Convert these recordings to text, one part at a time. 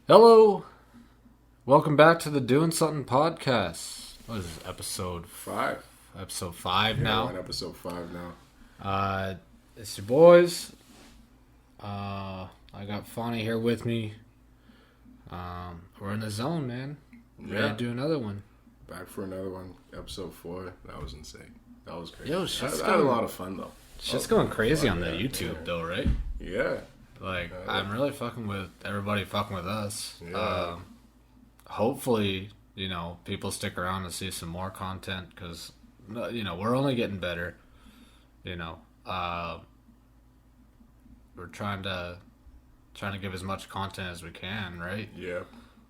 Hello, welcome back to the Doing Something podcast. What is this, episode 5? Episode 5 Yeah, now. we're on episode 5 now. It's your boys. I got Fonny here with me. We're in the zone, man. Ready to do another one. Back for another one. Episode 4. That was insane. That was crazy. Yo, I had a lot of fun though. Shit's going crazy on the YouTube though, right? Yeah. Like, I'm really fucking with everybody fucking with us. Yeah. Hopefully, people stick around and see some more content because, we're only getting better. We're trying to give as much content as we can, right? Yeah.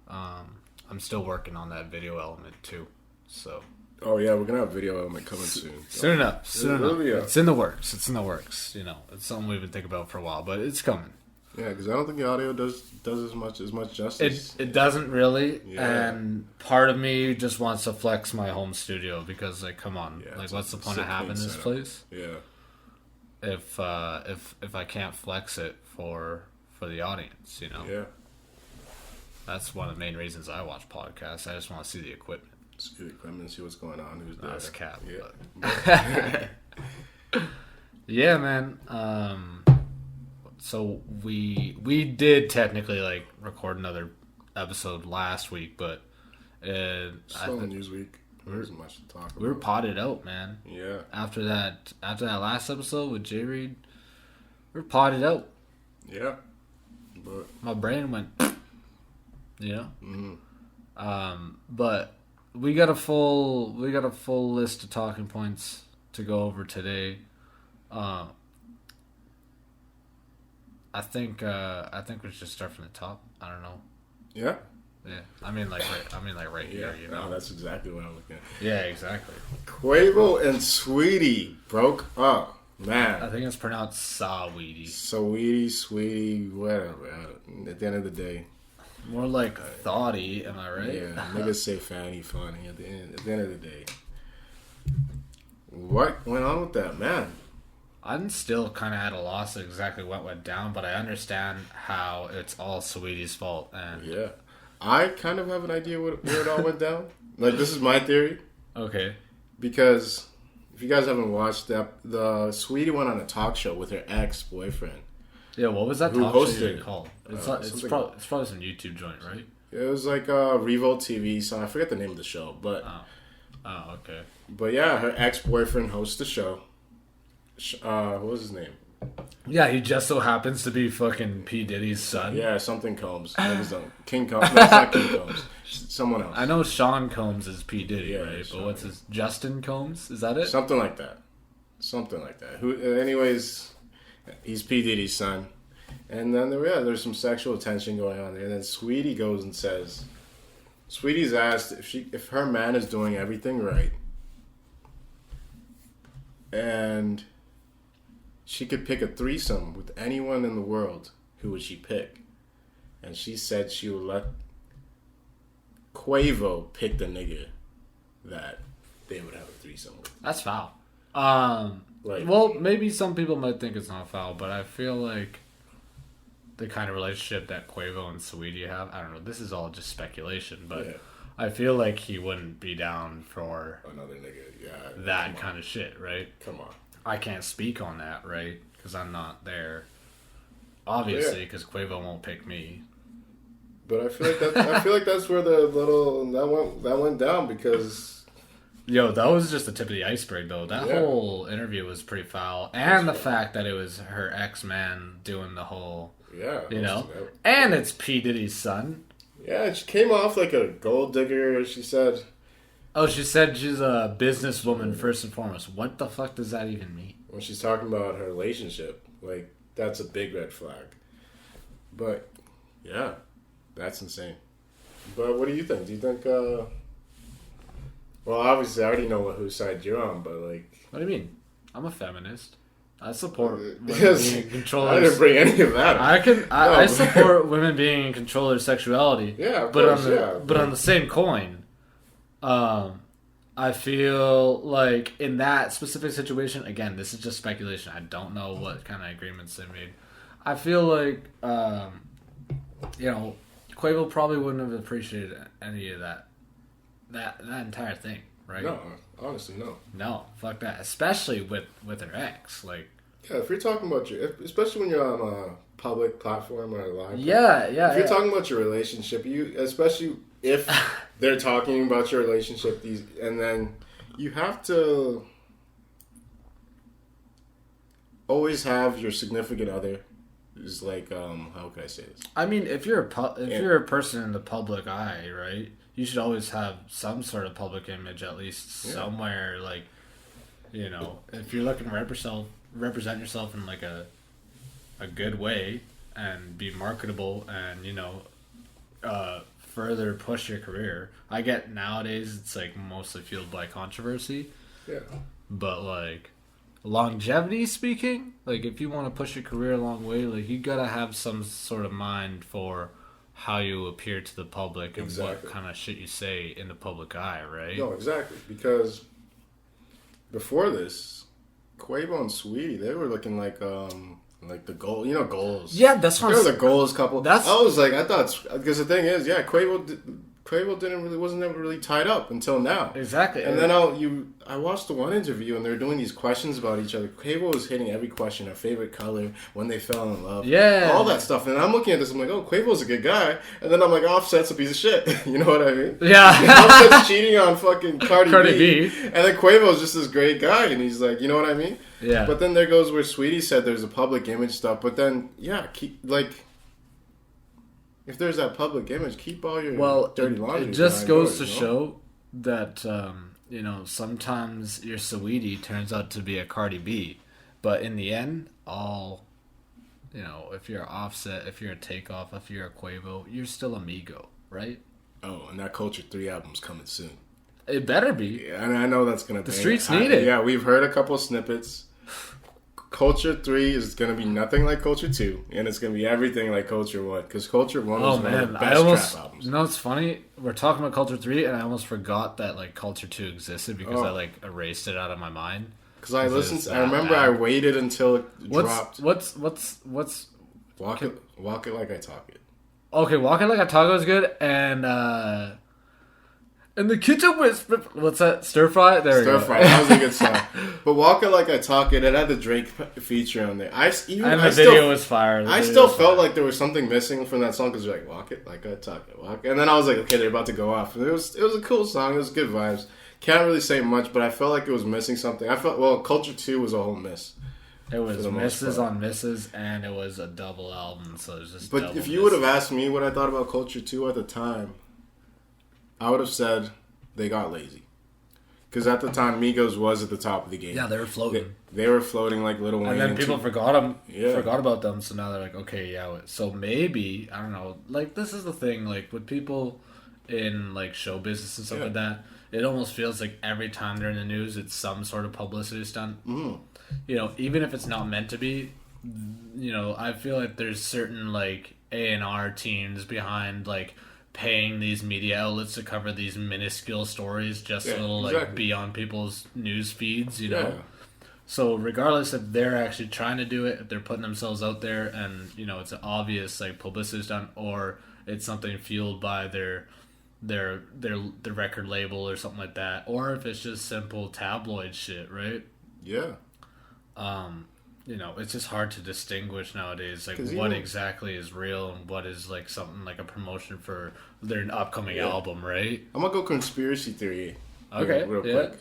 I'm still working on that video element too, so. Oh yeah, we're gonna have video element coming soon. Soon enough. Really, It's in the works. It's something we've been thinking about for a while, but it's coming. Yeah, because I don't think the audio does as much justice. It doesn't really, Yeah. and part of me just wants to flex my home studio because, like, come on, Yeah, like, what's the point of having this setup. place Yeah. if I can't flex it for the audience? Yeah. That's one of the main reasons I watch podcasts. I just want to see the equipment. See the equipment, see what's going on, who's there. That's cap. Yeah. But. Yeah, man. So we did technically record another episode last week, but Still in Newsweek. There isn't much to talk about. we were potted out, man. Yeah. After that last episode with Jay Reed, we were potted out. Yeah. But My brain went, mm-hmm. But we got a full list of talking points to go over today. I think we should start from the top. I don't know. Yeah. Yeah, I mean right Yeah. here. No, that's exactly what I'm looking at. Yeah, exactly. Quavo and Sweetie broke up. Man. I think it's pronounced Saweetie. Sweetie, whatever. At the end of the day. More like Thoughty, am I right? Yeah, niggas say funny. At the end of the day. What went on with that, man? I'm still kind of at a loss of exactly what went down, but I understand how it's all Sweetie's fault. And Yeah. I kind of have an idea where it all went down. Like, this is my theory. Okay. Because if you guys haven't watched that, the Sweetie went on a talk show with her ex-boyfriend. Yeah, what was that Who talk show hosted? you called? It's Something- probably some YouTube joint, right? It was like a Revo TV song. I forget the name of the show, but Oh, okay. yeah, her ex-boyfriend hosts the show. What was his name? Yeah, he just so happens to be fucking P. Diddy's son. Yeah, something Combs. King Combs. No, it's not King Combs. Someone else. I know Sean Combs is P. Diddy, Yeah, right? Sean. But what's his... Justin Combs? Is that it? Something like that. Anyways, he's P. Diddy's son. And then there's some sexual tension going on there. And then Sweetie goes and says, Sweetie's asked if her man is doing everything right, and she could pick a threesome with anyone in the world, who would she pick? And she said she would let Quavo pick the nigga that they would have a threesome with. That's foul. Like- Well, maybe some people might think it's not foul, but I feel like the kind of relationship that Quavo and Saweetie have, I don't know, this is all just speculation, but Yeah. I feel like he wouldn't be down for Another nigga, yeah. that kind of shit, right? Come on. I can't speak on that, right? Because I'm not there. Obviously, because Quavo won't pick me. But I feel like that's where that went down because Yo, that was just the tip of the iceberg, though. That Yeah. whole interview was pretty foul. And the fact that it was her ex-man doing the whole, and it's P. Diddy's son. Yeah, she came off like a gold digger. She said, Oh, she said she's a businesswoman first and foremost. What the fuck does that even mean? when she's talking about her relationship, like, that's a big red flag. But, yeah, that's insane. But what do you think? Do you think, well, obviously, I already know whose side you're on, but, like... What do you mean? I'm a feminist. I support women Yes, being in control. I didn't bring any of that up. I support women being in control of their sexuality. Yeah, of but course, but on the same coin, I feel like in that specific situation, again, this is just speculation. I don't know what kind of agreements they made. I feel like, Quavo probably wouldn't have appreciated any of that entire thing, right? No, honestly, no. No, fuck that. Especially with her ex, like. Yeah, if you're talking about especially when you're on a public platform or a live. Yeah. If you're talking about your relationship, especially if they're talking about your relationship, and then you have to always have your significant other. Is like, how can I say this? I mean, if you're a person in the public eye, right? You should always have some sort of public image, at least somewhere. Like, you know, if you're looking to represent yourself in like a good way and be marketable, and you know, further push your career. I get nowadays it's like mostly fueled by controversy. Yeah. But like longevity speaking, like if you want to push your career a long way, like you gotta have some sort of mind for how you appear to the public and what kind of shit you say in the public eye, right? No, exactly. Because before this, Quavo and Sweetie, they were looking like the goal, goals. Yeah, that's what they were the goals couple. I thought, because the thing is, Quavo wasn't ever really tied up until now. Exactly. And then I watched the one interview and they were doing these questions about each other. Quavo was hitting every question, her favorite color, when they fell in love. Yeah. All that stuff. And I'm looking at this, I'm like, oh, Quavo's a good guy. And then I'm like, Offset's a piece of shit. You know what I mean? Yeah. Offset's cheating on fucking Cardi B. B. And then Quavo's just this great guy. And he's like, you know what I mean? Yeah. But then there goes where Sweetie said there's a public image stuff. But then, if there's that public image, keep all your dirty laundry. It just goes to show that, sometimes your Sweetie turns out to be a Cardi B. But in the end, if you're Offset, if you're a Takeoff, if you're a Quavo, you're still Amigo, right? Oh, and that Culture 3 album's coming soon. It better be. Yeah, and I know that's going to be... The streets need it. Yeah, we've heard a couple snippets. Culture 3 is going to be nothing like Culture 2, and it's going to be everything like Culture 1, because Culture 1 was one of the best trap albums. You know what's funny? We're talking about Culture 3, and I almost forgot that like Culture 2 existed because I like erased it out of my mind. Because I remember I waited until it dropped. What's Walk It Like I Talk It. Okay, Walk It Like I Talk It was good, and in the kitchen with what's that? Stir Fry? There we go. Stir Fry, that was a good song. But Walk It Like I Talk It had the Drake feature on there. The video was fire. I still felt like there was something missing from that song because you're like, Walk It Like I Talk It, walk it. And then I was like, okay, they're about to go off. And it was a cool song. It was good vibes. Can't really say much, but I felt like it was missing something. Culture 2 was a whole miss. It was misses on misses, and it was a double album, so it was just. But if you would have asked me what I thought about Culture 2 at the time, I would have said they got lazy. Because at the time, Migos was at the top of the game. Yeah, they were floating. They were floating like Lil Wayne. And then people forgot about them, so now they're like, okay, yeah. So maybe, I don't know, like, this is the thing, like, with people in, like, show business and stuff like that, it almost feels like every time they're in the news, it's some sort of publicity stunt. Mm. Even if it's not meant to be, I feel like there's certain, like, A&R teams behind, like, paying these media outlets to cover these minuscule stories just so it'll like be on people's news feeds, Yeah. So regardless if they're actually trying to do it, if they're putting themselves out there and, it's an obvious like publicity stunt, or it's something fueled by their record label or something like that, or if it's just simple tabloid shit, right? Yeah. It's just hard to distinguish nowadays, like what exactly is real and what is like something like a promotion for their upcoming album, right? I'm gonna go conspiracy theory. Okay, real quick.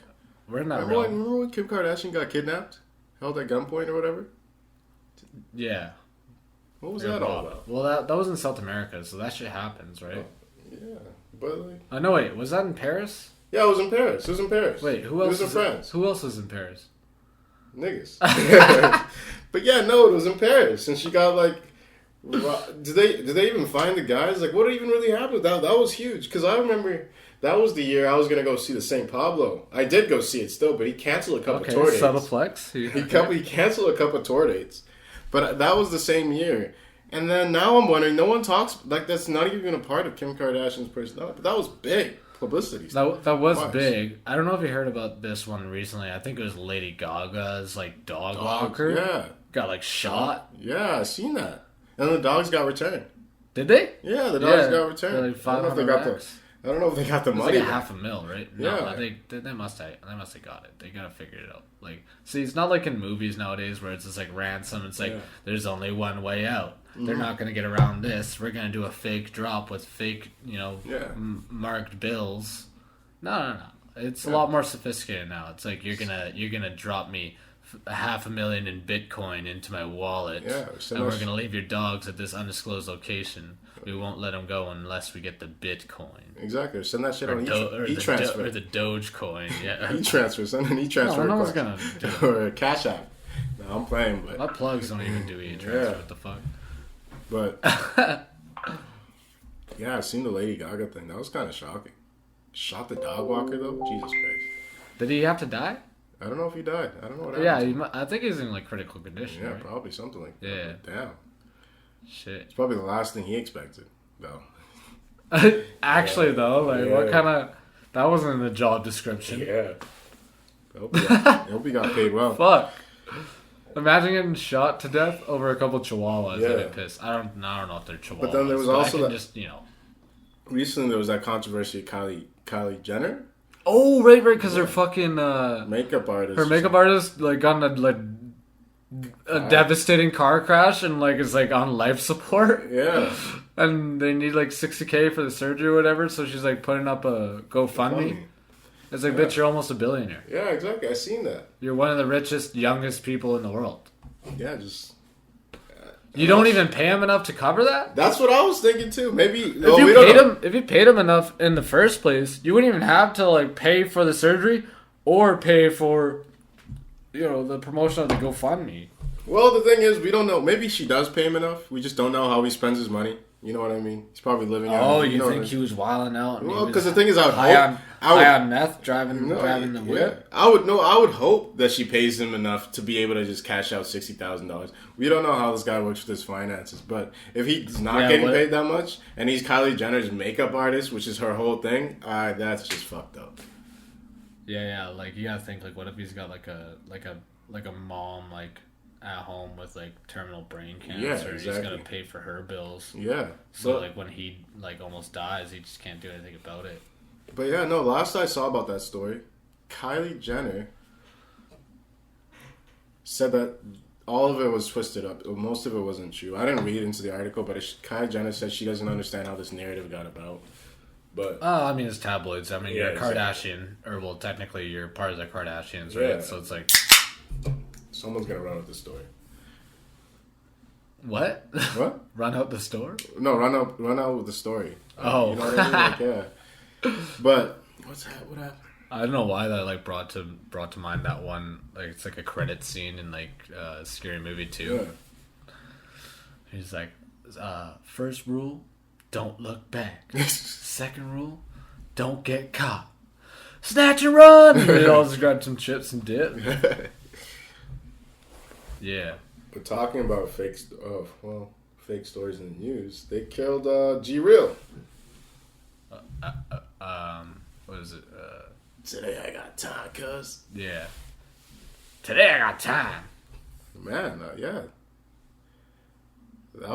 We're in that remember when Kim Kardashian got kidnapped, held at gunpoint or whatever? Yeah. What was that all about? Well, that was in South America, so that shit happens, right? Yeah, but like. No, wait, was that in Paris? Yeah, it was in Paris. Wait, who else? It was in France. Who else was in Paris? Niggas. But yeah, no, it was in Paris, and she got like. Did they even find the guys? Like, what even really happened? That was huge because I remember that was the year I was gonna go see the St. Pablo. I did go see it still, but he canceled a couple tour dates. Subtle flex. He canceled a couple tour dates, but that was the same year. And then now I'm wondering, no one talks like that's not even a part of Kim Kardashian's personality. But that was big publicity. That was big. I don't know if you heard about this one recently. I think it was Lady Gaga's like dog walker. Yeah, got like shot. Yeah, I seen that. And the dogs got returned. Did they? Yeah, the dogs got returned. They're like I don't know if they got I don't know if they got the money. Like $500,000, right? No, Yeah. they must have got it. They gotta figure it out. Like, see, it's not like in movies nowadays where it's just like ransom. It's like there's only one way out. They're not gonna get around this. We're gonna do a fake drop with fake, marked bills. No. It's a lot more sophisticated now. It's like you're gonna drop me $500,000 in Bitcoin into my wallet, and we're gonna leave your dogs at this undisclosed location. We won't let them go unless we get the Bitcoin. Exactly. Send that shit on e-transfer. Or the Dogecoin. Yeah. E-transfer. Send an e-transfer. No one's gonna do it. Or a Cash App. No, I'm playing, but my plugs don't even do e-transfer. What the fuck? But yeah, I seen the Lady Gaga thing. That was kind of shocking. Shot the dog walker though. Jesus Christ. Did he have to die? I don't know if he died. I don't know what happened. Yeah, I think he's in like critical condition. Yeah, right? probably something like that. Yeah. Damn. Shit. It's probably the last thing he expected, though. Actually, though, like what kind of? That wasn't in the job description. Yeah. I hope he got paid well. Fuck. Imagine getting shot to death over a couple chihuahuas. Yeah. I'd be pissed. I don't know if they're chihuahuas. But then there was also that. Just Recently, there was that controversy of Kylie Jenner. Oh, right, because her fucking makeup artist. Her makeup artist like got in a devastating car crash and like is like on life support. Yeah. And they need like $60,000 for the surgery or whatever, so she's like putting up a GoFundMe. It's like, bitch, you're almost a billionaire. Yeah, exactly. I seen that. You're one of the richest, youngest people in the world. Yeah, just. You don't even pay him enough to cover that? That's what I was thinking too. Maybe if you paid him enough in the first place, you wouldn't even have to like pay for the surgery or pay for, the promotion of the GoFundMe. Well, the thing is, we don't know. Maybe she does pay him enough. We just don't know how he spends his money. You know what I mean? He's probably living out. Oh, you think he was wilding out? Well, because the thing is, I would high on meth, driving the whip. Yeah. I would hope that she pays him enough to be able to just cash out $60,000. We don't know how this guy works with his finances, but if he's not getting paid that much and he's Kylie Jenner's makeup artist, which is her whole thing, that's just fucked up. Yeah. Like you gotta think, like, what if he's got like a mom like at home with like terminal brain cancer? Yeah, exactly. He's gonna pay for her bills. Yeah. So like when he like almost dies, he just can't do anything about it. But yeah, no. Last I saw about that story, Kylie Jenner said that all of it was twisted up. Most of it wasn't true. I didn't read into the article, but Kylie Jenner said she doesn't understand how this narrative got about. But I mean, it's tabloids. I mean, you're a Kardashian, or well, technically you're part of the Kardashians, right? Yeah. So it's like someone's gonna run with the story. What? What? Run out the store? No, run out with the story. Oh, you know what I mean? Like, yeah. But what happened? I don't know why that like brought to mind that one. Like it's like a credit scene in like Scary Movie 2. Yeah. He's like, first rule, don't look back. Second rule, don't get caught. Snatch and run. We all just grabbed some chips and dip. Yeah. But talking about fake stories in the news, they killed G Real. What is it? Today I got time, cuz. Yeah. Today I got time. Man, yeah.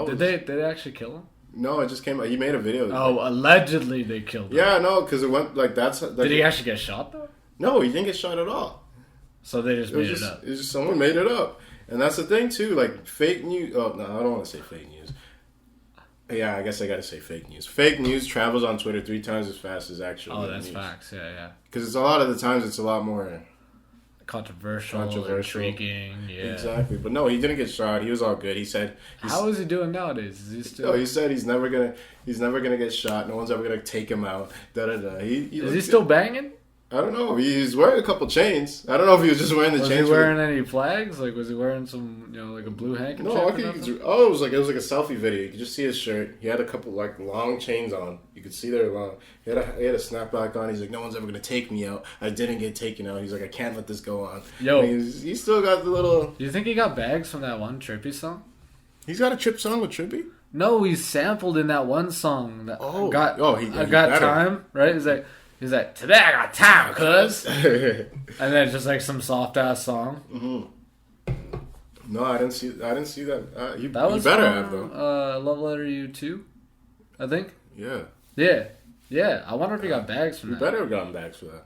Did they actually kill him? No, it just came out. He made a video. Oh, allegedly they killed him. Yeah, no, because it went like that's. Like, did he actually get shot though? No, he didn't get shot at all. So they just made it up. It's just someone made it up, and that's the thing too. Like fake news. Oh no, I don't want to say fake news. Yeah, I guess I gotta say fake news. Fake news travels on Twitter 3 times as fast as actual news. Oh, that's facts. Yeah. Because it's a lot of the times it's a lot more controversial, intriguing. Yeah, exactly. But no, he didn't get shot. He was all good. He said, "How is he doing nowadays? Is he still?" No, he said he's never gonna get shot. No one's ever gonna take him out. Is he still banging? I don't know. He's wearing a couple chains. I don't know if he was just wearing the chains. Was he wearing any flags? Like, was he wearing some, like a blue handkerchief? No, it was like a selfie video. You could just see his shirt. He had a couple like long chains on. You could see they're long. He had a snapback on. He's like, no one's ever gonna take me out. I didn't get taken out. He's like, I can't let this go on. Yo, he still got the little. Do you think he got bags from that one Trippy song? He's got a Trip song with Trippy? No, he's sampled in that one song. That he got better. time, right? He's like, today I got time, cuz. And then it's just like some soft ass song. Mm-hmm. No, I didn't see that. You That was better have though. Love Letter U 2. I think. Yeah. Yeah. I wonder if he got bags from You that. better have gotten bags for that.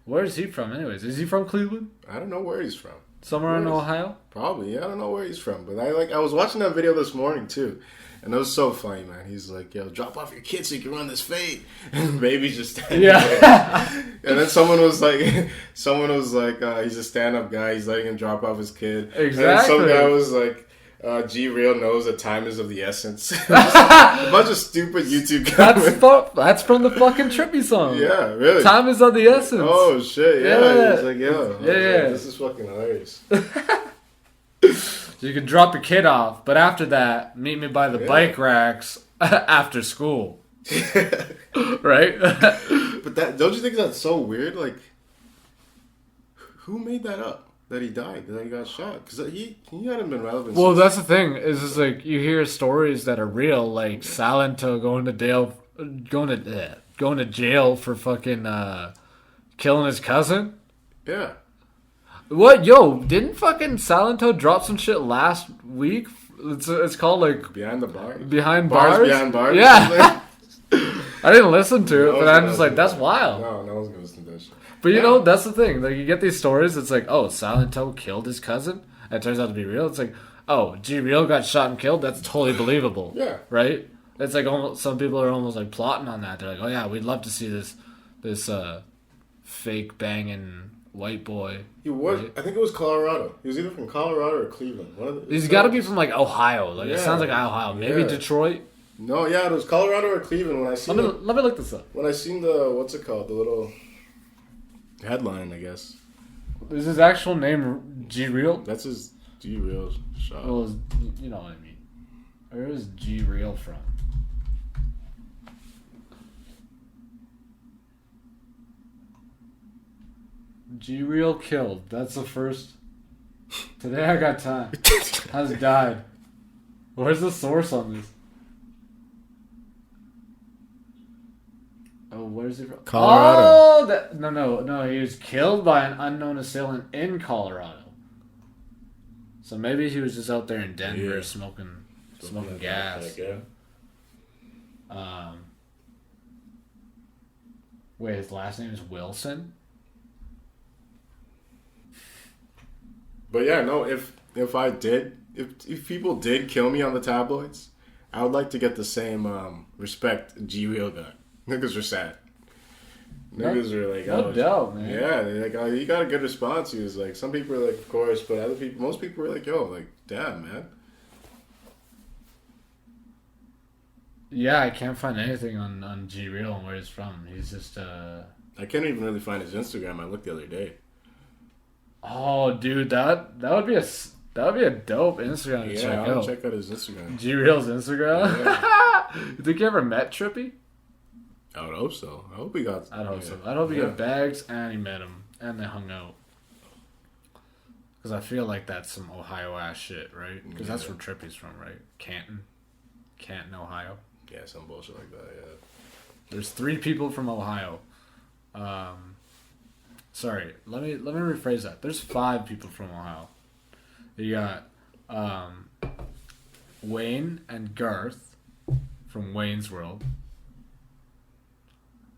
Where is he from, anyways? Is he from Cleveland? I don't know where he's from. Somewhere in Ohio? Probably. Yeah, I don't know where he's from, but I was watching that video this morning too, and it was so funny, man. He's like, "Yo, drop off your kid so you can run this fade," and baby's just standing there. And then someone was like, he's a stand-up guy. He's letting him drop off his kid. Exactly. And then some guy was like, G Real knows that time is of the essence. A bunch of stupid YouTube comments. That's from the fucking Trippy song. Yeah, really. Time is of the essence. Oh shit! Yeah, he's like, yo, yeah. This is fucking hilarious. So you can drop your kid off, but after that, meet me by the bike racks after school. Right? But don't you think that's so weird? Like, who made that up? That he died, that he got shot, because he hadn't been relevant. Well, that's the thing. Is just like you hear stories that are real, like Silento going to jail for fucking killing his cousin. Yeah. What? Yo, didn't fucking Silento drop some shit last week? It's called like Behind the Bars. Behind Bars. Behind Bars. Yeah. I didn't listen to it, but I'm just like, that's wild. No one's gonna listen to that shit. But you know, that's the thing. Like, you get these stories. It's like, oh, Silento killed his cousin. And it turns out to be real. It's like, oh, G Real got shot and killed. That's totally believable. Yeah. Right. It's like almost, some people are almost like plotting on that. They're like, oh yeah, we'd love to see this fake banging white boy. He was. Right? I think it was Colorado. He was either from Colorado or Cleveland. He's got to be from like Ohio. Like it sounds like Ohio. Maybe Detroit. No, yeah, it was Colorado or Cleveland. When I seen let me look this up. When I seen the what's it called, the little headline, I guess. Is his actual name G Real? That's his G Real shot. Well, you know what I mean. Where is G Real from? G Real killed. That's the first. Today I got time. Has died. Where's the source on this? Oh, where's he from? Colorado. Oh, no. He was killed by an unknown assailant in Colorado. So maybe he was just out there in Denver smoking gas. Wait, his last name is Wilson? But yeah, no. If people did kill me on the tabloids, I would like to get the same respect G Real got. Niggas are sad. Niggas are like, no doubt, man. Yeah, they're like, oh, you got a good response. He was like, some people are like, of course, but most people were like, yo, like, damn, man. Yeah, I can't find anything on G Real and where he's from. He's just I can't even really find his Instagram. I looked the other day. Oh, dude, that would be a dope Instagram to check out. I'll check out his Instagram. G Real's Instagram. Yeah. You think you ever met Trippy? I would hope so. I hope he got. I'd hope so. I'd hope he got bags and he met him and they hung out. Because I feel like that's some Ohio ass shit, right? Because that's where Trippy's from, right? Canton, Ohio. Yeah, some bullshit like that. Yeah. There's 3 people from Ohio. Sorry, let me rephrase that. There's 5 people from Ohio. You got Wayne and Garth from Wayne's World.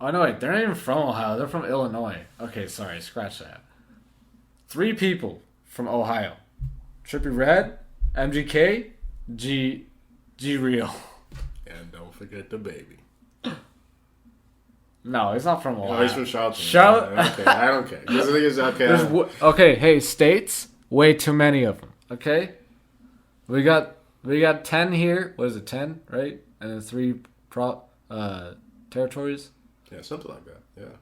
Oh no, wait, they're not even from Ohio. They're from Illinois. Okay, sorry, scratch that. 3 people from Ohio: Trippy Red, MGK, G Real. And don't forget the baby. No, he's not from Ohio. No, he's from Charlotte. Okay, I don't care. This thing is okay. Okay, hey, states, way too many of them. Okay, we got 10 here. What is it, 10, right? And then 3 territories. Yeah, something like that. Yeah.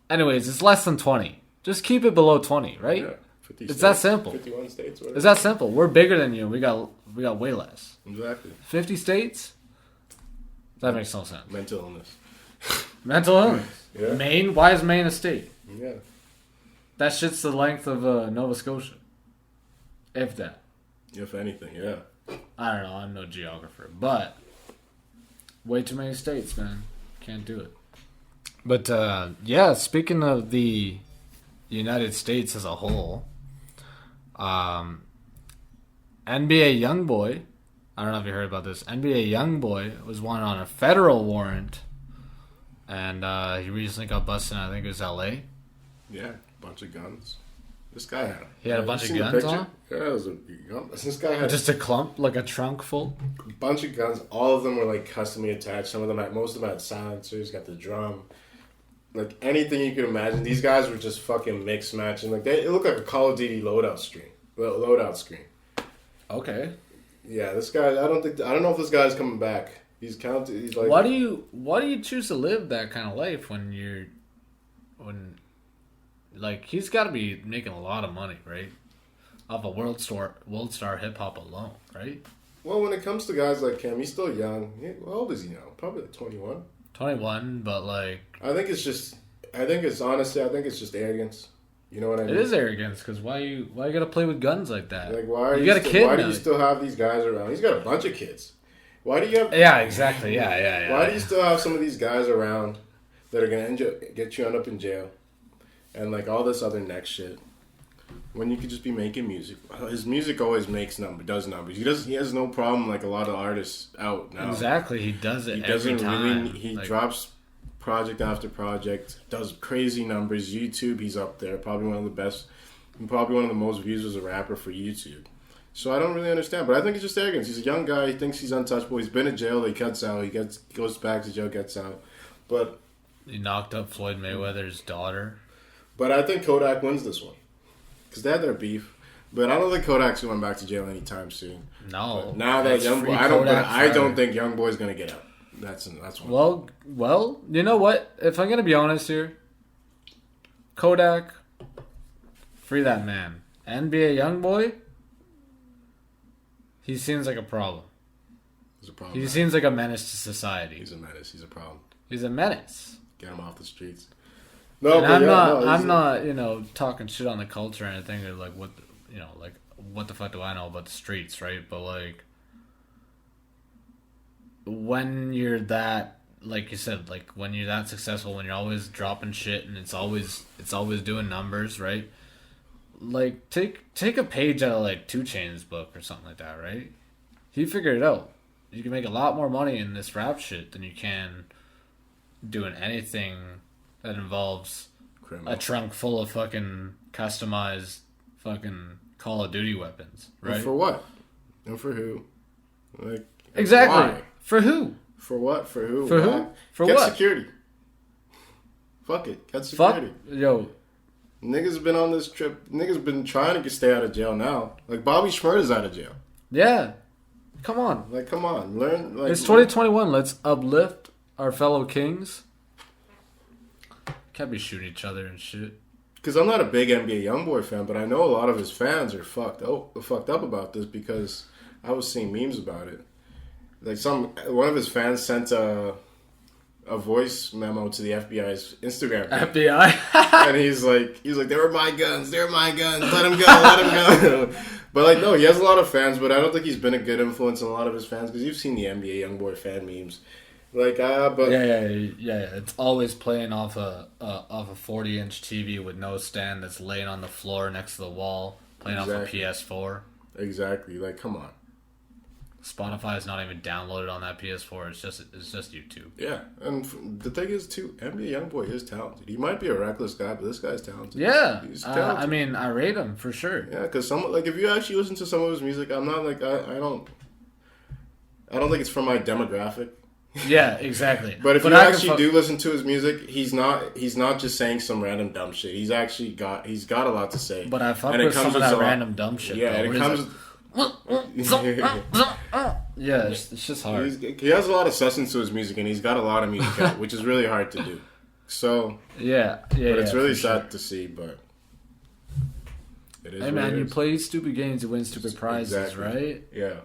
Anyways, it's less than 20. Just keep it below 20, right? Yeah. 50 it's states, that simple. 51 states. Whatever. It's that simple. We're bigger than you. We got way less. Exactly. 50 states. That makes no sense. Mental illness. Mental illness. Yeah. Maine. Why is Maine a state? Yeah. That shit's the length of Nova Scotia. If that. If anything, yeah. I don't know. I'm no geographer, but way too many states, man. Can't do it. But yeah, speaking of the United States as a whole, NBA YoungBoy I don't know if you heard about this. NBA YoungBoy was wanted on a federal warrant, and he recently got busted in, I think it was L.A. Yeah, bunch of guns. This guy had. He had a bunch of guns on? Yeah, it was a gun. This guy had just a clump, like a trunk full? A bunch of guns. All of them were like customly attached. Most of them had silencers, got the drum. Like anything you could imagine. These guys were just fucking mix matching. Like it looked like a Call of Duty loadout screen. Okay. Yeah, this guy. I don't know if this guy's coming back. He's like. Why do you choose to live that kind of life like he's got to be making a lot of money, right? Off of World Star Hip Hop alone, right? Well, when it comes to guys like him, he's still young. How old is he now? Probably like 21. 21, but like I think it's just arrogance. You know what I mean? It is arrogance, because why you gotta play with guns like that? Like why you got a kid? Why do you still have these guys around? He's got a bunch of kids. Why do you have? Yeah, exactly. Yeah. Why do you still have some of these guys around that are gonna get you up in jail, and like all this other next shit? When you could just be making music. His music always does numbers. He has no problem like a lot of artists out now. Exactly, he does it every time. He drops project after project, does crazy numbers. YouTube, he's up there. Probably one of the best, probably one of the most views as a rapper for YouTube. So I don't really understand, but I think it's just arrogance. He's a young guy. He thinks he's untouchable. He's been in jail. He cuts out. He goes back to jail, gets out. But he knocked up Floyd Mayweather's daughter. But I think Kodak wins this one. Because they had their beef, but I don't think Kodak's going back to jail anytime soon. No. But now that YoungBoy, I don't think YoungBoy's going to get out. That's one. Well, you know what? If I'm going to be honest here, Kodak, free that man. NBA YoungBoy, he seems like a problem. He's a problem. He seems like a menace to society. He's a menace. He's a problem. He's a menace. Get him off the streets. No, and I'm not, talking shit on the culture or anything, or like what the fuck do I know about the streets, right? But like, when you're that, like you said, like when you're that successful, when you're always dropping shit and it's always doing numbers, right? Like take a page out of like 2 Chainz's book or something like that, right? He figured it out. You can make a lot more money in this rap shit than you can doing anything that involves a trunk full of fucking customized fucking Call of Duty weapons, right? And for what? And for who? Like exactly. Why? For who? For what? For who? For why? who? For Get what? security. Fuck it. Get security. Yo. Niggas been on this trip. Niggas been trying to stay out of jail now. Like Bobby Shmurda's out of jail. Yeah. Come on. Like come on. Learn. Like, it's 2021. Let's uplift our fellow kings. Can't be shooting each other and shit. Because I'm not a big NBA YoungBoy fan, but I know a lot of his fans are fucked up about this because I was seeing memes about it. Like one of his fans sent a voice memo to the FBI's Instagram page. FBI? And he's like, they're my guns, let him go. But like, no, he has a lot of fans, but I don't think he's been a good influence on a lot of his fans because you've seen the NBA YoungBoy fan memes. Like, but yeah. It's always playing off a 40-inch TV with no stand that's laying on the floor next to the wall, playing off a PS4. Exactly. Like, come on. Spotify is not even downloaded on that PS4. It's just YouTube. Yeah, and the thing is too, NBA YoungBoy is talented. He might be a reckless guy, but this guy's talented. Yeah, he's talented. I mean, I rate him for sure. Yeah, because if you actually listen to some of his music, I'm not like I don't think it's from my demographic. Yeah, exactly. But if you actually do listen to his music, he's not just saying some random dumb shit. He's got a lot to say. But I fuck with some of that random dumb shit. Yeah, and it comes. Yeah, it's just hard. He has a lot of substance to his music, and he's got a lot of music out, which is really hard to do. So yeah. But it's really sad to see, but it is. Hey man, you play stupid games to win stupid prizes, exactly. Right? Yeah.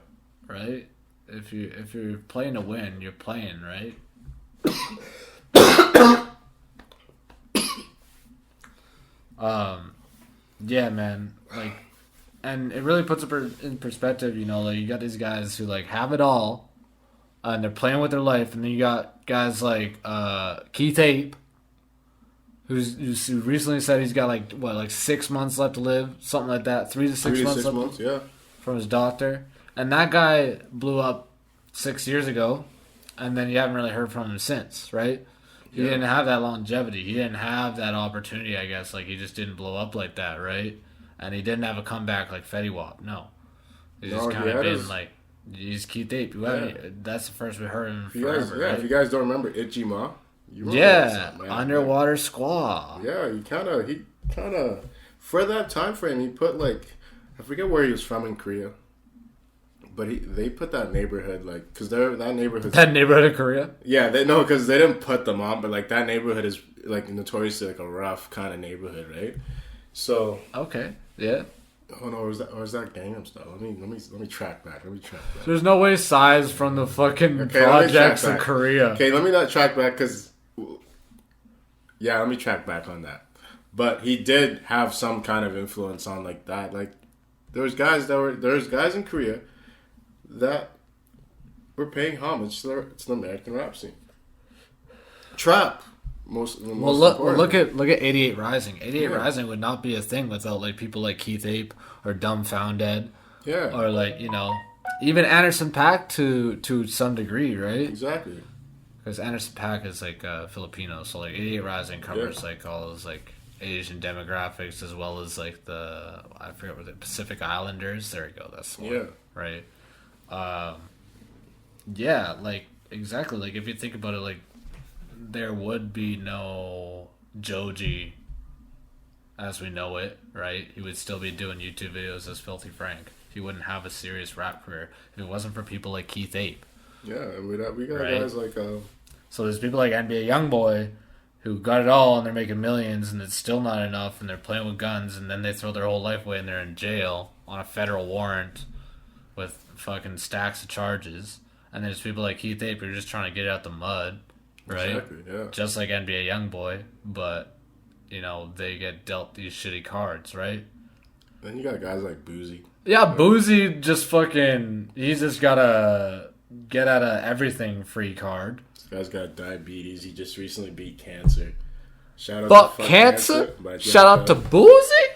Right. If you're playing to win, you're playing, right? Yeah, man. Like, and it really puts it in perspective. Like you got these guys who like have it all, and they're playing with their life, and then you got guys like Keith Ape, who recently said he's got like 6 months left to live, something like that, 3 to 6 months left yeah, from his doctor. And that guy blew up 6 years ago, and then you haven't really heard from him since, right? He didn't have that longevity. He didn't have that opportunity, I guess. Like, he just didn't blow up like that, right? And he didn't have a comeback like Fetty Wap. No. He's just kind of been like, he's Keith Ape. That's the first we heard him forever, right? If you guys don't remember Itchy Ma. Underwater Squaw. Yeah, he kind of, for that time frame, he put like, I forget where he was from in Korea. But they put that neighborhood, like, because that neighborhood... That neighborhood in Korea? Yeah, because they didn't put them on, but, like, that neighborhood is, like, notoriously, like, a rough kind of neighborhood, right? So... Okay, yeah. Oh, no, or is that Gangnam Style? Let me track back. There's no way Psy's from the fucking projects in Korea. Okay, let me not track back, because... Yeah, let me track back on that. But he did have some kind of influence on, like, that. Like, there's guys in Korea... that we're paying homage to the American rap scene. Trap, most look at 88 Rising. 88 Rising would not be a thing without like people like Keith Ape or Dumbfounded. Yeah. Or like, you know, even Anderson .Paak to some degree, right? Exactly. Because Anderson .Paak is like Filipino, so like 88 Rising covers like all those like Asian demographics as well as like I forget what the Pacific Islanders. There you go. That's the one. Yeah. Right. Yeah, like, exactly, like, if you think about it, like, there would be no Joji as we know it, right? He would still be doing YouTube videos as Filthy Frank. He wouldn't have a serious rap career if it wasn't for people like Keith Ape. Yeah, and we got guys like... So there's people like NBA Youngboy who got it all and they're making millions and it's still not enough and they're playing with guns and then they throw their whole life away and they're in jail on a federal warrant with fucking stacks of charges, and there's people like Keith Ape who are just trying to get out the mud, right? Exactly, yeah. Just like NBA Youngboy, but you know they get dealt these shitty cards, right? Then you got guys like Boosie. Yeah, Boosie just fucking he's just got a get out of everything free card. This guy's got diabetes. He just recently beat cancer. Shout out to cancer. Shout out to Boosie.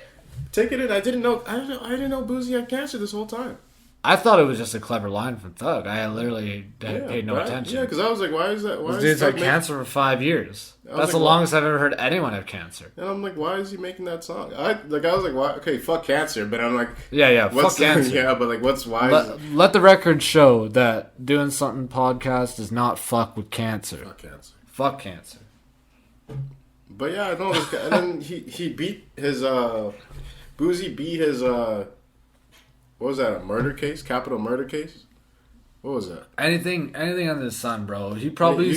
Take it in. I didn't know Boosie had cancer this whole time. I thought it was just a clever line from Thug. I literally paid no attention. Yeah, because I was like, why is that? Why this dude's had cancer for 5 years. That's the longest I've ever heard anyone have cancer. And I'm like, why is he making that song? I was like, why? Okay, fuck cancer. But I'm like, fuck cancer. Yeah, but like, why? Let the record show that Doing Something podcast does not fuck with cancer. Fuck cancer. Fuck cancer. But yeah, I know this guy. And then he beat his Boosie beat his what was that? A murder case? Capital murder case? What was that? Anything under the sun, bro. He probably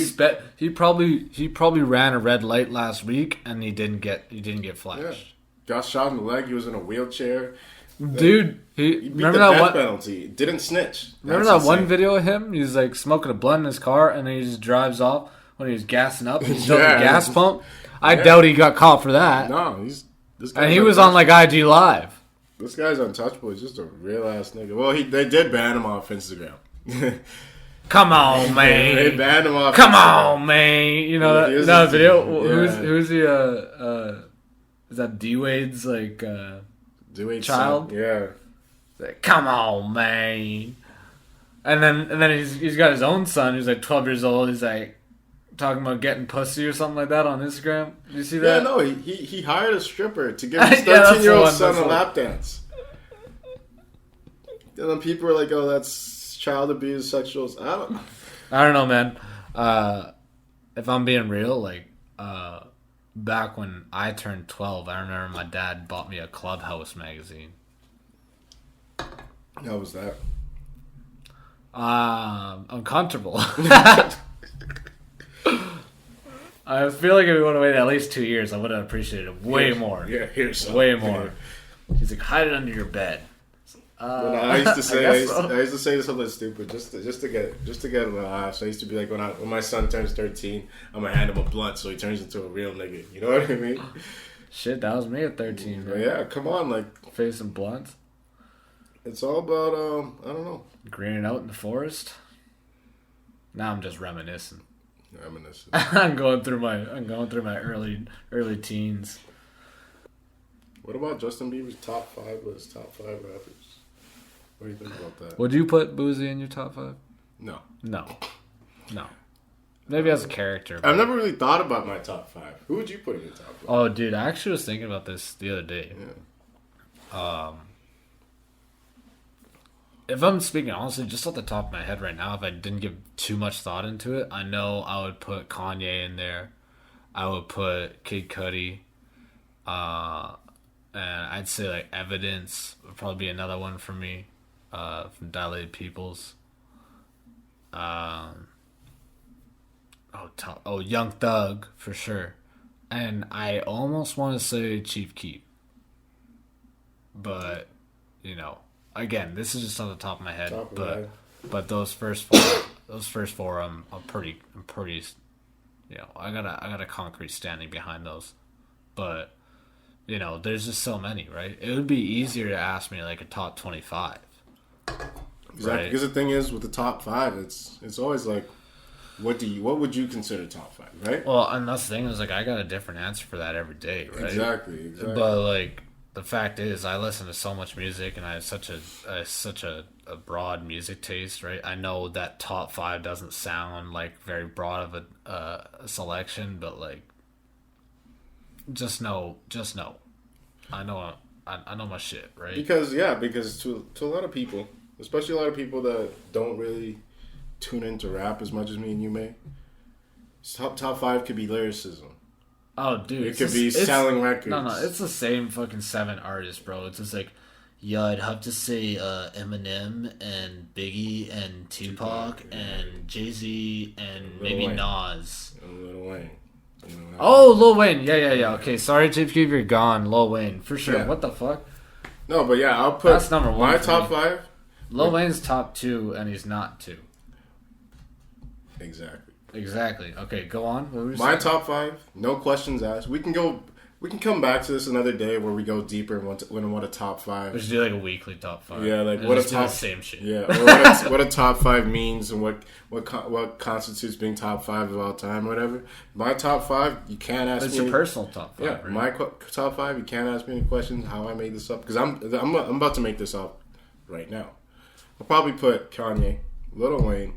he probably ran a red light last week and he didn't get flashed. Yeah. Got shot in the leg. He was in a wheelchair. Dude, he beat remember the that death penalty. Didn't snitch. Remember that one video of him? He's like smoking a blunt in his car and then he just drives off when he was gassing up. He's still at the gas pump. I doubt he got caught for that. No, this guy. And he was on like IG Live. This guy's untouchable. He's just a real ass nigga. Well, they did ban him off Instagram. Come on, man. They banned him off. Come on, man. You know that video. Yeah. Who's the is that D-Wade's like D-Wade's child? Son. Yeah. Like, come on, man. And then he's got his own son who's like 12 years old. He's like talking about getting pussy or something like that on Instagram. Did you see that? Yeah, no, he hired a stripper to give his 13-year-old son a lap dance. And then people are like, "Oh, that's child abuse, sexual." I don't know, man. If I'm being real, like back when I turned 12, I remember my dad bought me a Clubhouse magazine. How was that? Uncomfortable. I feel like if we would have waited at least 2 years, I would have appreciated it way more. Yeah, here's some. Way more. He's like, hide it under your bed. I used to say something stupid just to get a laugh. So I used to be like, when my son turns 13, I'm gonna hand him a blunt so he turns into a real nigga. You know what I mean? Shit, that was me at 13. Man. Yeah, come on, like facing blunts. It's all about I don't know. Greening out in the forest. Now I'm just reminiscing. Reminiscing. I'm going through my early teens. What about Justin Bieber's top 5 list? Top 5 rappers. What do you think about that? Would you put Boosie in your top 5? No. Maybe as a character. I've never really thought about my top 5. Who would you put in your top 5? Oh, dude, I actually was thinking about this the other day. Yeah. If I'm speaking honestly, just off the top of my head right now, if I didn't give too much thought into it, I know I would put Kanye in there. I would put Kid Cudi. And I'd say like Evidence would probably be another one for me. From Dilated Peoples. Young Thug for sure. And I almost want to say Chief Keef. But, again, this is just on the top of my head. But those first four, I'm pretty, I got a concrete standing behind those. But, there's just so many, right? It would be easier to ask me like a top 25. Exactly. Right? Because the thing is, with the top 5, it's always like, what would you consider top 5, right? Well, and that's the thing is like I got a different answer for that every day, right? Exactly. But like the fact is, I listen to so much music, and I have such a broad music taste, right? I know that top 5 doesn't sound like very broad of a selection, but like, just know, I know my shit, right? Because to a lot of people, especially a lot of people that don't really tune into rap as much as me and you may, top 5 could be lyricism. Oh, dude. It could be selling records. No, it's the same fucking 7 artists, bro. It's just like, yeah, I'd have to say Eminem and Biggie and Tupac and Jay-Z and maybe Nas. And Lil Wayne. Oh, Lil Wayne. Yeah. Okay, sorry, Chief Keef, you're gone. Lil Wayne, for sure. Yeah. What the fuck? No, but yeah, I'll put... That's number 1 my top 5. Lil Wayne's top 2, and he's not 2. Exactly. Okay, go on. My top 5, no questions asked. We can come back to this another day where we go deeper and what a top 5. We should do like a weekly top 5. Yeah, like what a top... same shit. Yeah, or what a top 5 means and what constitutes being top 5 of all time, whatever. My top 5, you can't ask me... It's your personal top 5, yeah, right? My top 5, you can't ask me any questions how I made this up. Because I'm about to make this up right now. I'll probably put Kanye, Lil Wayne...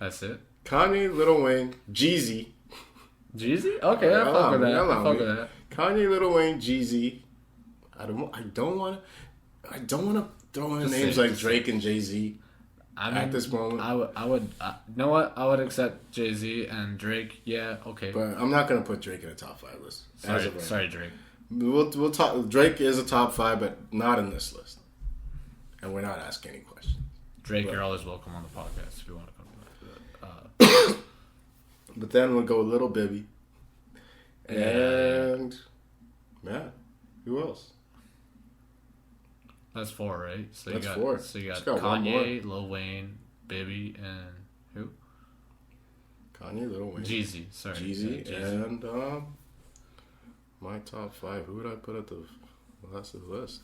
That's it. Kanye, Lil Wayne, Jeezy. Jeezy? Okay, I fuck with that. Kanye, Lil Wayne, Jeezy. I don't want to throw in names like Drake and Jay-Z at this moment. I would. You know what? I would accept Jay-Z and Drake. Yeah, okay. But I'm not gonna put Drake in a top 5 list. Sorry, Drake. We'll talk. Drake is a top 5, but not in this list. And we're not asking any questions. Drake, you're always welcome on the podcast if you want to come. But then we'll go Little Baby. And who else? That's 4, right? So that's 4. So you got Kanye, Lil Wayne, Baby, and who? Kanye, Lil Wayne. Jeezy, sorry. Jeezy. And my top 5. Who would I put at the last of the list?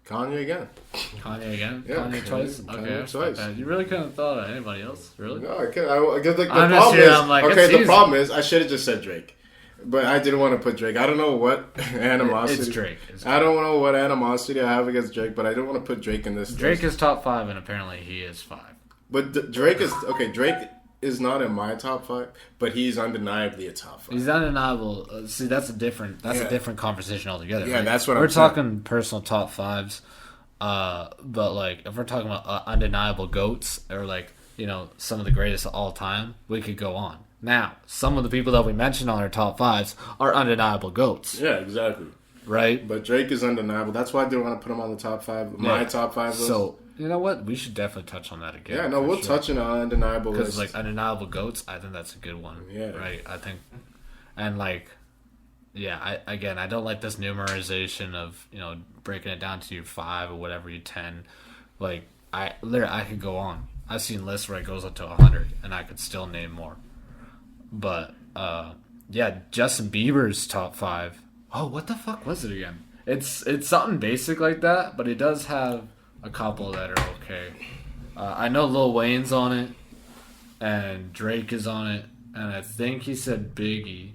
Kanye again. Yeah, Kanye twice? Kanye twice. You really couldn't have thought of anybody else, really? No, I can't. The problem is, I should have just said Drake. But I didn't want to put Drake. I don't know what animosity. It's Drake. I don't know what animosity I have against Drake, but I don't want to put Drake in this Drake list. is top 5, and apparently he is 5. But Drake is... Okay, Drake is not in my top 5, but he's undeniably a top 5. He's undeniable. See, that's a different conversation altogether. Yeah, right? that's what we're talking personal top 5s. But like if we're talking about undeniable goats or like some of the greatest of all time, we could go on. Now, some of the people that we mentioned on our top 5s are undeniable goats. Yeah, exactly. Right? But Drake is undeniable. That's why I didn't want to put him on the top 5. My top 5 list. So, you know what? We should definitely touch on that again. Yeah, no, we'll touch on undeniable list. Because, like, undeniable goats, I think that's a good one. Yeah. Right? I think... And, like... Yeah, I don't like this numerization of, breaking it down to your 5 or whatever, your 10. Like, I could go on. I've seen lists where it goes up to 100, and I could still name more. But, Justin Bieber's top 5. Oh, what the fuck was it again? It's something basic like that, but he does have a couple that are okay. I know Lil Wayne's on it, and Drake is on it, and I think he said Biggie.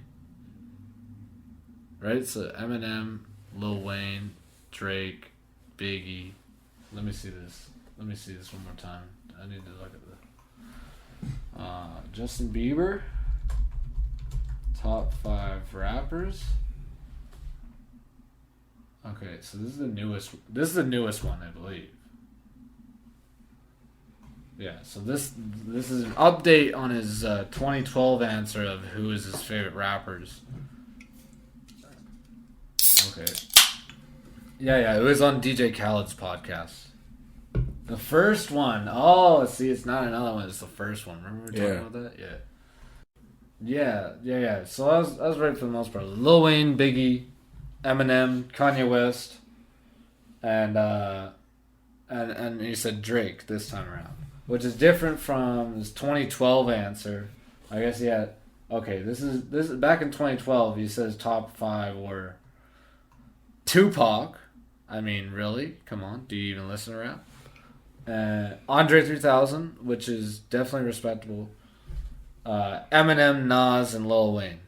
right? So Eminem, Lil Wayne, Drake, Biggie. Let me see this. Let me see this one more time. I need to look at the Justin Bieber. Top 5 rappers. Okay, so this is the newest. This is the newest one, I believe. Yeah, so this is an update on his 2012 answer of who is his favorite rappers. Okay. Yeah, it was on DJ Khaled's podcast. The first one. Oh, see, it's not another one. It's the first one. Remember we were talking about that? Yeah. Yeah. So I was right for the most part. Lil Wayne, Biggie, Eminem, Kanye West, and he said Drake this time around, which is different from his 2012 answer. I guess he had. Okay, this is back in 2012. He says top 5 were Tupac. I mean, really? Come on, do you even listen to rap? Andre 3000, which is definitely respectable. Eminem, Nas, and Lil Wayne.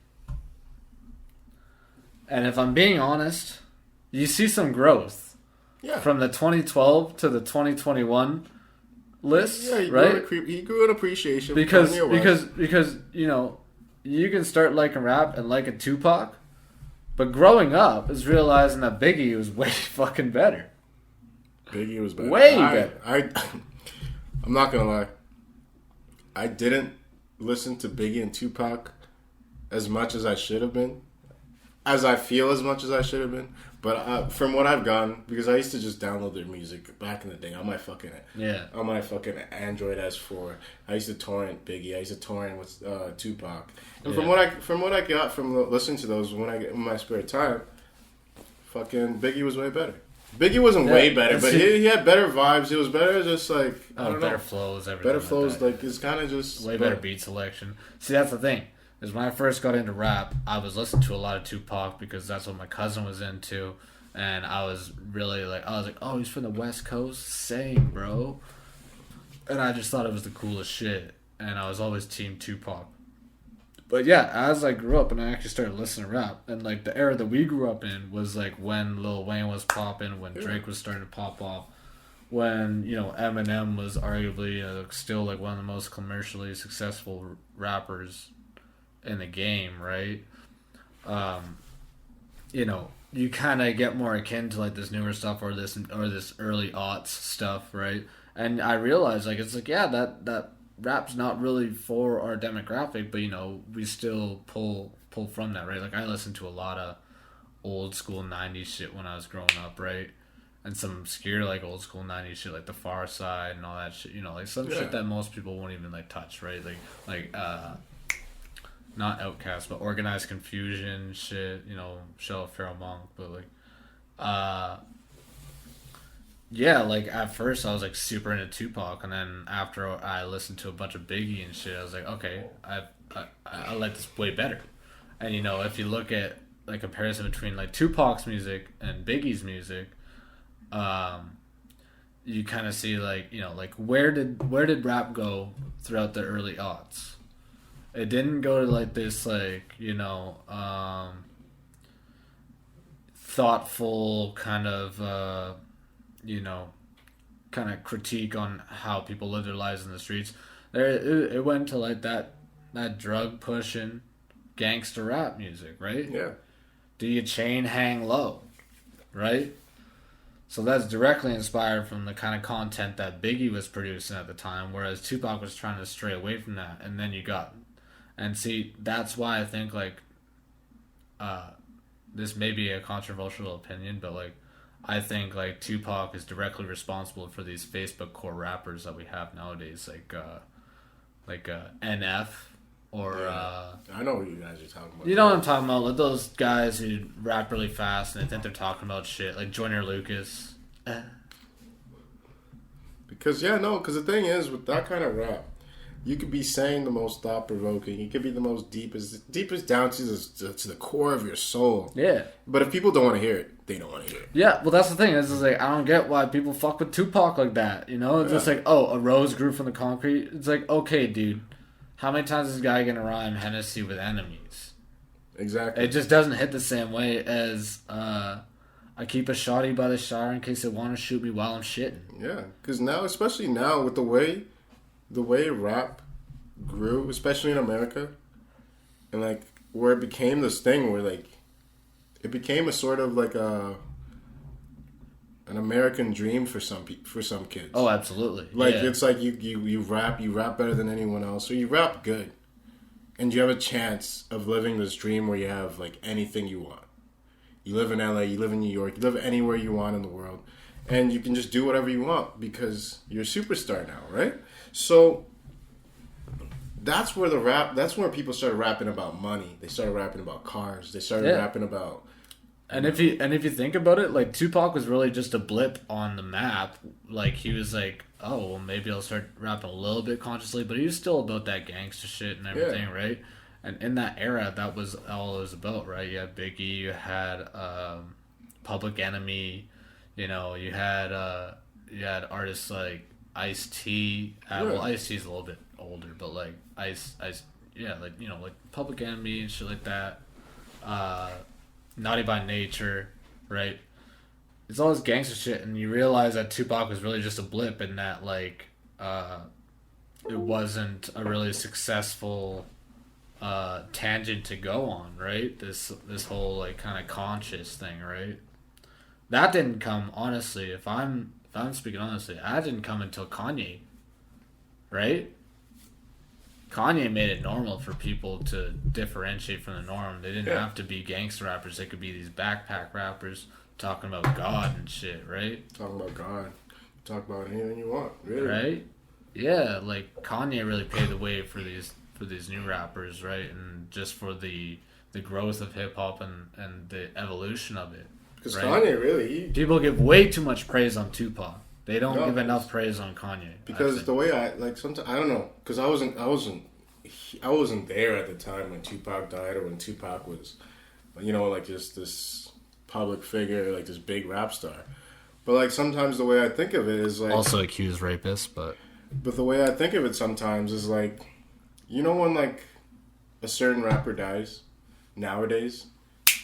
And if I'm being honest, you see some growth from the 2012 to the 2021 list, right? He grew an appreciation because you know, you can start liking rap and liking Tupac, but growing up is realizing that Biggie was way fucking better. Biggie was better. Way better. I'm not gonna lie. I didn't listen to Biggie and Tupac as much as I should have been, as I feel as much as I should have been. But from what I've gotten, because I used to just download their music back in the day on my fucking Android S4. I used to torrent Biggie. I used to torrent with Tupac. And from what I got from listening to those when I get in my spare time, fucking Biggie was way better. Biggie wasn't way better, but he had better vibes. It was better, just like I don't know, better flows, everything. Better flows, like it's kind of just way better beat selection. See, that's the thing. Is when I first got into rap, I was listening to a lot of Tupac because that's what my cousin was into, and I was like, oh, he's from the West Coast, same, bro. And I just thought it was the coolest shit, and I was always team Tupac. But yeah, as I grew up and I actually started listening to rap, and like the era that we grew up in was like when Lil Wayne was popping, when Drake was starting to pop off, when, you know, Eminem was arguably still like one of the most commercially successful rappers in the game, right? You know, you kind of get more akin to like this newer stuff or this early aughts stuff, right? And I realized like it's like, yeah, that rap's not really for our demographic, but you know, we still pull from that, right? Like I listened to a lot of old school 90s shit when I was growing up, right? And some obscure like old school 90s shit like the Far Side and all that shit, you know, like some shit that most people won't even like touch, right? Like not Outcast, but Organized Confusion shit, you know, Shell Pharaoh Monk, but like yeah, like at first I was like super into Tupac, and then after I listened to a bunch of Biggie and shit, I was like, okay, I like this way better. And you know, if you look at like comparison between like Tupac's music and Biggie's music, you kind of see like, you know, like where did rap go throughout the early aughts? It didn't go to like this like, you know, thoughtful kind of you know, kind of critique on how people live their lives in the streets. It went to like that drug pushing gangster rap music, right? Yeah. Do your chain hang low, right? So that's directly inspired from the kind of content that Biggie was producing at the time, whereas Tupac was trying to stray away from that. And then you got, and see, that's why I think like, this may be a controversial opinion, but like, I think like Tupac is directly responsible for these Facebook core rappers that we have nowadays, like NF or I know what you guys are talking about. You know what I'm talking about? Like those guys who rap really fast and they think they're talking about shit, like Joyner Lucas. Because the thing is with that kind of rap, you could be saying the most thought-provoking. You could be the most deepest down to the core of your soul. Yeah. But if people don't want to hear it, they don't want to hear it. Yeah, well, that's the thing. It's just like, I don't get why people fuck with Tupac like that. You know? It's just like, oh, a rose grew from the concrete. It's like, okay, dude. How many times is this guy going to rhyme Hennessy with enemies? Exactly. It just doesn't hit the same way as I keep a shotty by the shower in case they want to shoot me while I'm shitting. Yeah, because now, especially now, with the way rap grew, especially in America, and like where it became this thing where like it became a sort of like an American dream for some kids. Oh, absolutely. Like yeah. it's like you rap better than anyone else, or you rap good, and you have a chance of living this dream where you have like anything you want. You live in LA, you live in New York, you live anywhere you want in the world, and you can just do whatever you want because you're a superstar now, right? So that's where people started rapping about money. They started rapping about cars. They started rapping about. And if you think about it, like Tupac was really just a blip on the map. Like he was like, oh, well, maybe I'll start rapping a little bit consciously, but he was still about that gangster shit and everything, right? And in that era, that was all it was about, right? You had Biggie, you had Public Enemy, you had artists like Ice-T. Well, Ice-T's a little bit older, but like Ice, like Public Enemy and shit like that. Naughty by Nature, right? It's all this gangster shit, and you realize that Tupac was really just a blip in that, like, it wasn't a really successful tangent to go on, right? This whole like kind of conscious thing, right? That didn't come, honestly. If I'm speaking honestly, that didn't come until Kanye, right? Kanye made it normal for people to differentiate from the norm. They didn't have to be gangster rappers. They could be these backpack rappers talking about God and shit, right? Talking about God. Talk about anything you want, really. Right? Yeah, like Kanye really paved the way for these new rappers, right? And just for the growth of hip hop and the evolution of it. Because right? Kanye really people give way too much praise on Tupac. They don't give enough praise on Kanye. Because the way sometimes I don't know, because I wasn't there at the time when Tupac died or when Tupac was, like just this public figure, like this big rap star. But like sometimes the way I think of it is like also accused rapist, but the way I think of it sometimes is like, when like a certain rapper dies nowadays,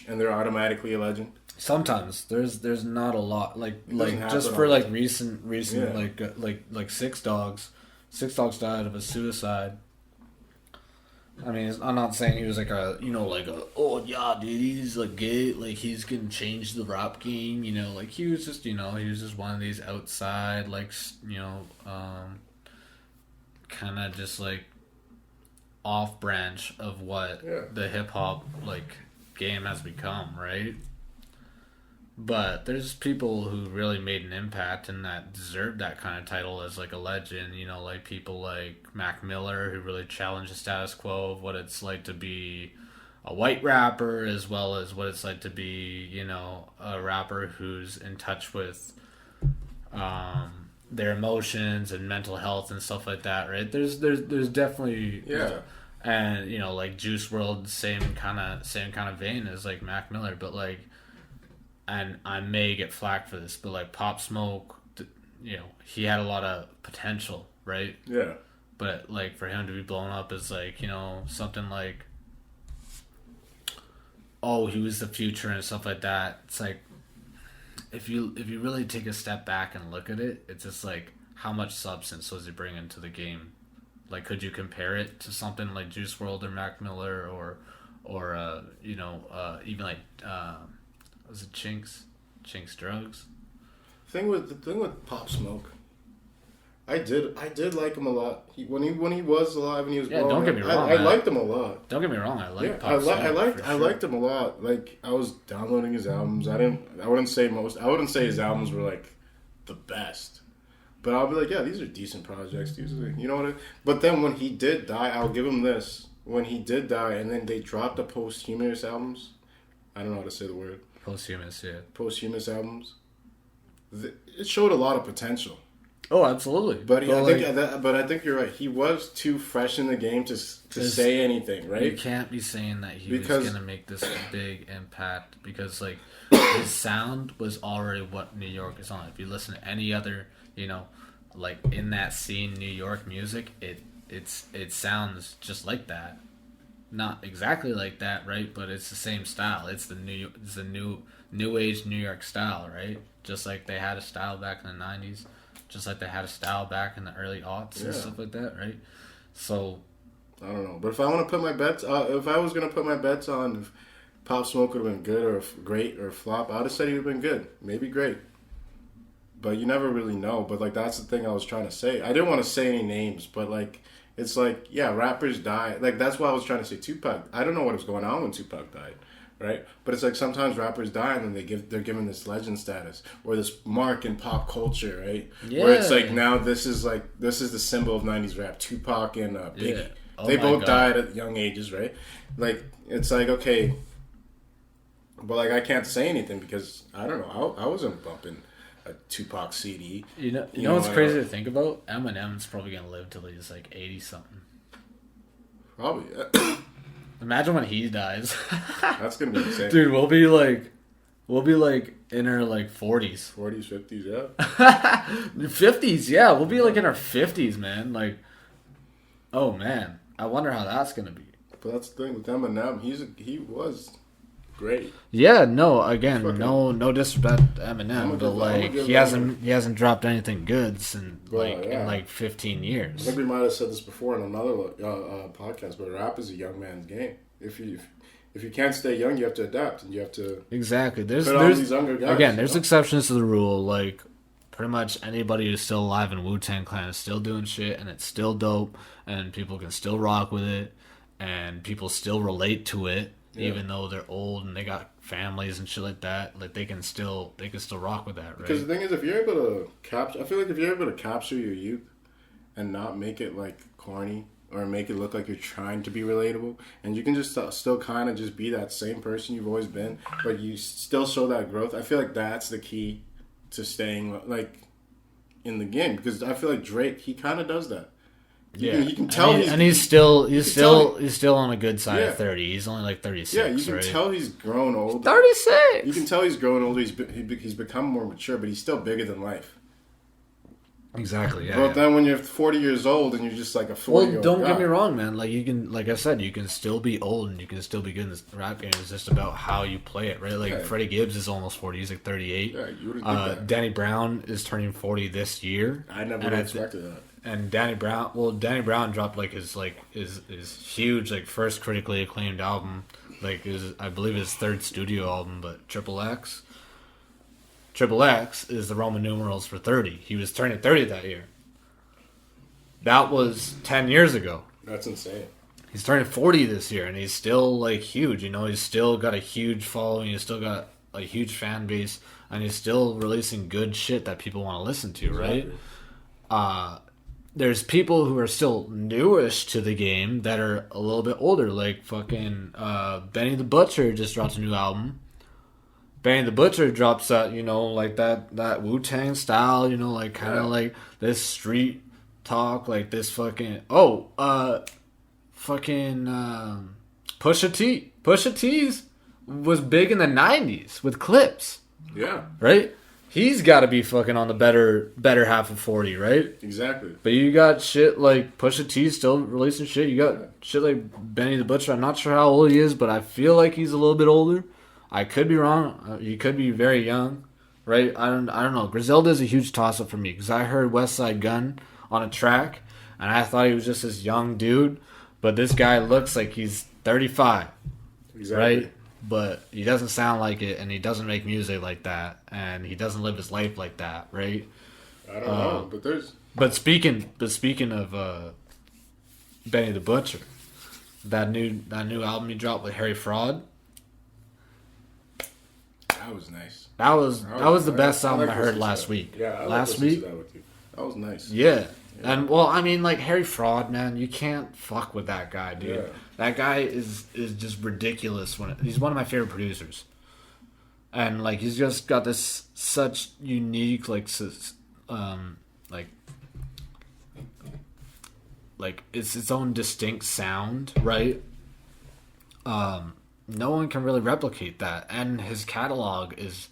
and they're automatically a legend. Sometimes there's not a lot like just for like recent like Six Dogs. Six Dogs died of a suicide. I mean, I'm not saying he was like oh yeah dude, he's like gay, like he's gonna change the rap game, like he was just he was just one of these outside like kind of just like off branch of what the hip hop like game has become, right? But there's people who really made an impact and that deserve that kind of title as like a legend, like people like Mac Miller, who really challenged the status quo of what it's like to be a white rapper, as well as what it's like to be, a rapper who's in touch with their emotions and mental health and stuff like that, right? There's definitely and like Juice WRLD, same kind of vein as like Mac Miller, but like. And I may get flack for this, but like Pop Smoke, he had a lot of potential, right? Yeah. But like for him to be blown up as like, something like, oh, he was the future and stuff like that. It's like, if you really take a step back and look at it, it's just like, how much substance was he bringing to the game? Like, could you compare it to something like Juice WRLD or Mac Miller or even like. Was it Chinks Drugs? The thing with Pop Smoke, I did like him a lot. When he was alive and he was blowing don't get me wrong. I liked him a lot. Don't get me wrong. I liked Pop Smoke. I liked him a lot. Like I was downloading his albums. I wouldn't say his albums were like the best, but I'll be like, yeah, these are decent projects. These are, But then when he did die, I'll give him this. When he did die, and then they dropped the posthumous albums. I don't know how to say the word. Posthumous albums. It showed a lot of potential. Oh, absolutely. But I think you're right. He was too fresh in the game to say anything, right? You can't be saying that he was going to make this big impact because, like, his sound was already what New York is on. If you listen to any other, like in that scene, New York music, it sounds just like that. not exactly like that, right? But it's the same style. It's the new age New York style, right? Just like they had a style back in the 90s, just like they had a style back in the early aughts and stuff like that, right? So I don't know, but if I want to put my bets, if I was gonna put my bets on if Pop Smoke would have been good or great or flop, I would have said he would have been good, maybe great. But you never really know. But like that's the thing I was trying to say. I didn't want to say any names, but like it's like rappers die. Like that's why I was trying to say Tupac. I don't know what was going on when Tupac died, right? But it's like sometimes rappers die and then they're given this legend status or this mark in pop culture, right? Yeah. Where it's like now this is the symbol of '90s rap. Tupac and Biggie. Yeah. Oh they both died at young ages, right? Like it's like okay, but like I can't say anything because I don't know. I wasn't bumping a Tupac CD. You know what's crazy to think about? Eminem's probably gonna live till he's like 80 something. Probably. Imagine when he dies. That's gonna be insane, dude. We'll be like in our like 40s, 50s, yeah. 50s, yeah. We'll be like in our 50s, man. Like, oh man, I wonder how that's gonna be. But that's the thing with Eminem. He was great. Yeah, no. Again, no disrespect to Eminem, but like he hasn't dropped anything good since in like 15 years. I think we might have said this before in another podcast, but rap is a young man's game. If you can't stay young, you have to adapt and you have to exactly. There's these younger guys. Again, there's exceptions to the rule. Like pretty much anybody who's still alive in Wu-Tang Clan is still doing shit, and it's still dope, and people can still rock with it, and people still relate to it. Yeah. Even though they're old and they got families and shit like that, like they can still rock with that, right? Because the thing is, if you're able to I feel like if you're able to capture your youth and not make it like corny or make it look like you're trying to be relatable, and you can just still kind of just be that same person you've always been, but you still show that growth. I feel like that's the key to staying like in the game. Because I feel like Drake, he kind of does that. You can tell he's still on a good side of 30. He's only like 36. Yeah, you can tell he's grown older. 36. You can tell he's grown older. He's become more mature, but he's still bigger than life. Exactly. Yeah. But then when you're 40 years old and you're just like a 40-year-old don't get me wrong, man. Like like I said, you can still be old and you can still be good in this rap game. It's just about how you play it, right? Like Freddie Gibbs is almost 40. He's like 38. Yeah, you would think that. Danny Brown is turning 40 this year. I never would have expected that. And Danny Brown dropped like his huge like first critically acclaimed album, like I believe his third studio album, but Triple X is the Roman numerals for 30. He was turning 30 that year. That was 10 years ago. That's insane. He's turning 40 this year, and he's still like huge. You know, he's still got a huge following. He's still got a huge fan base, and he's still releasing good shit that people want to listen to, right? There's people who are still newish to the game that are a little bit older, like fucking Benny the Butcher just dropped a new album. Benny the Butcher drops that, you know, like that Wu-Tang style, you know, like kind of like this street talk, like this fucking Pusha T. Pusha T's was big in the 90s with Clips. Yeah. Right? He's got to be fucking on the better half of 40, right? Exactly. But you got shit like Pusha T still releasing shit. You got shit like Benny the Butcher. I'm not sure how old he is, but I feel like he's a little bit older. I could be wrong. He could be very young, right? I don't know. Griselda's a huge toss-up for me because I heard West Side Gun on a track, and I thought he was just this young dude, but this guy looks like he's 35, exactly. Right? But he doesn't sound like it, and he doesn't make music like that, and he doesn't live his life like that, right? I don't know, but there's. But speaking of Benny the Butcher, that new album he dropped with Harry Fraud. That was nice. That was the best album I heard last week. Yeah, last week. That was nice. Yeah. And well, I mean, like Harry Fraud, man, you can't fuck with that guy, dude. Yeah. That guy is just ridiculous. He's one of my favorite producers, and like he's just got this such unique like it's its own distinct sound, right? No one can really replicate that, and his catalog is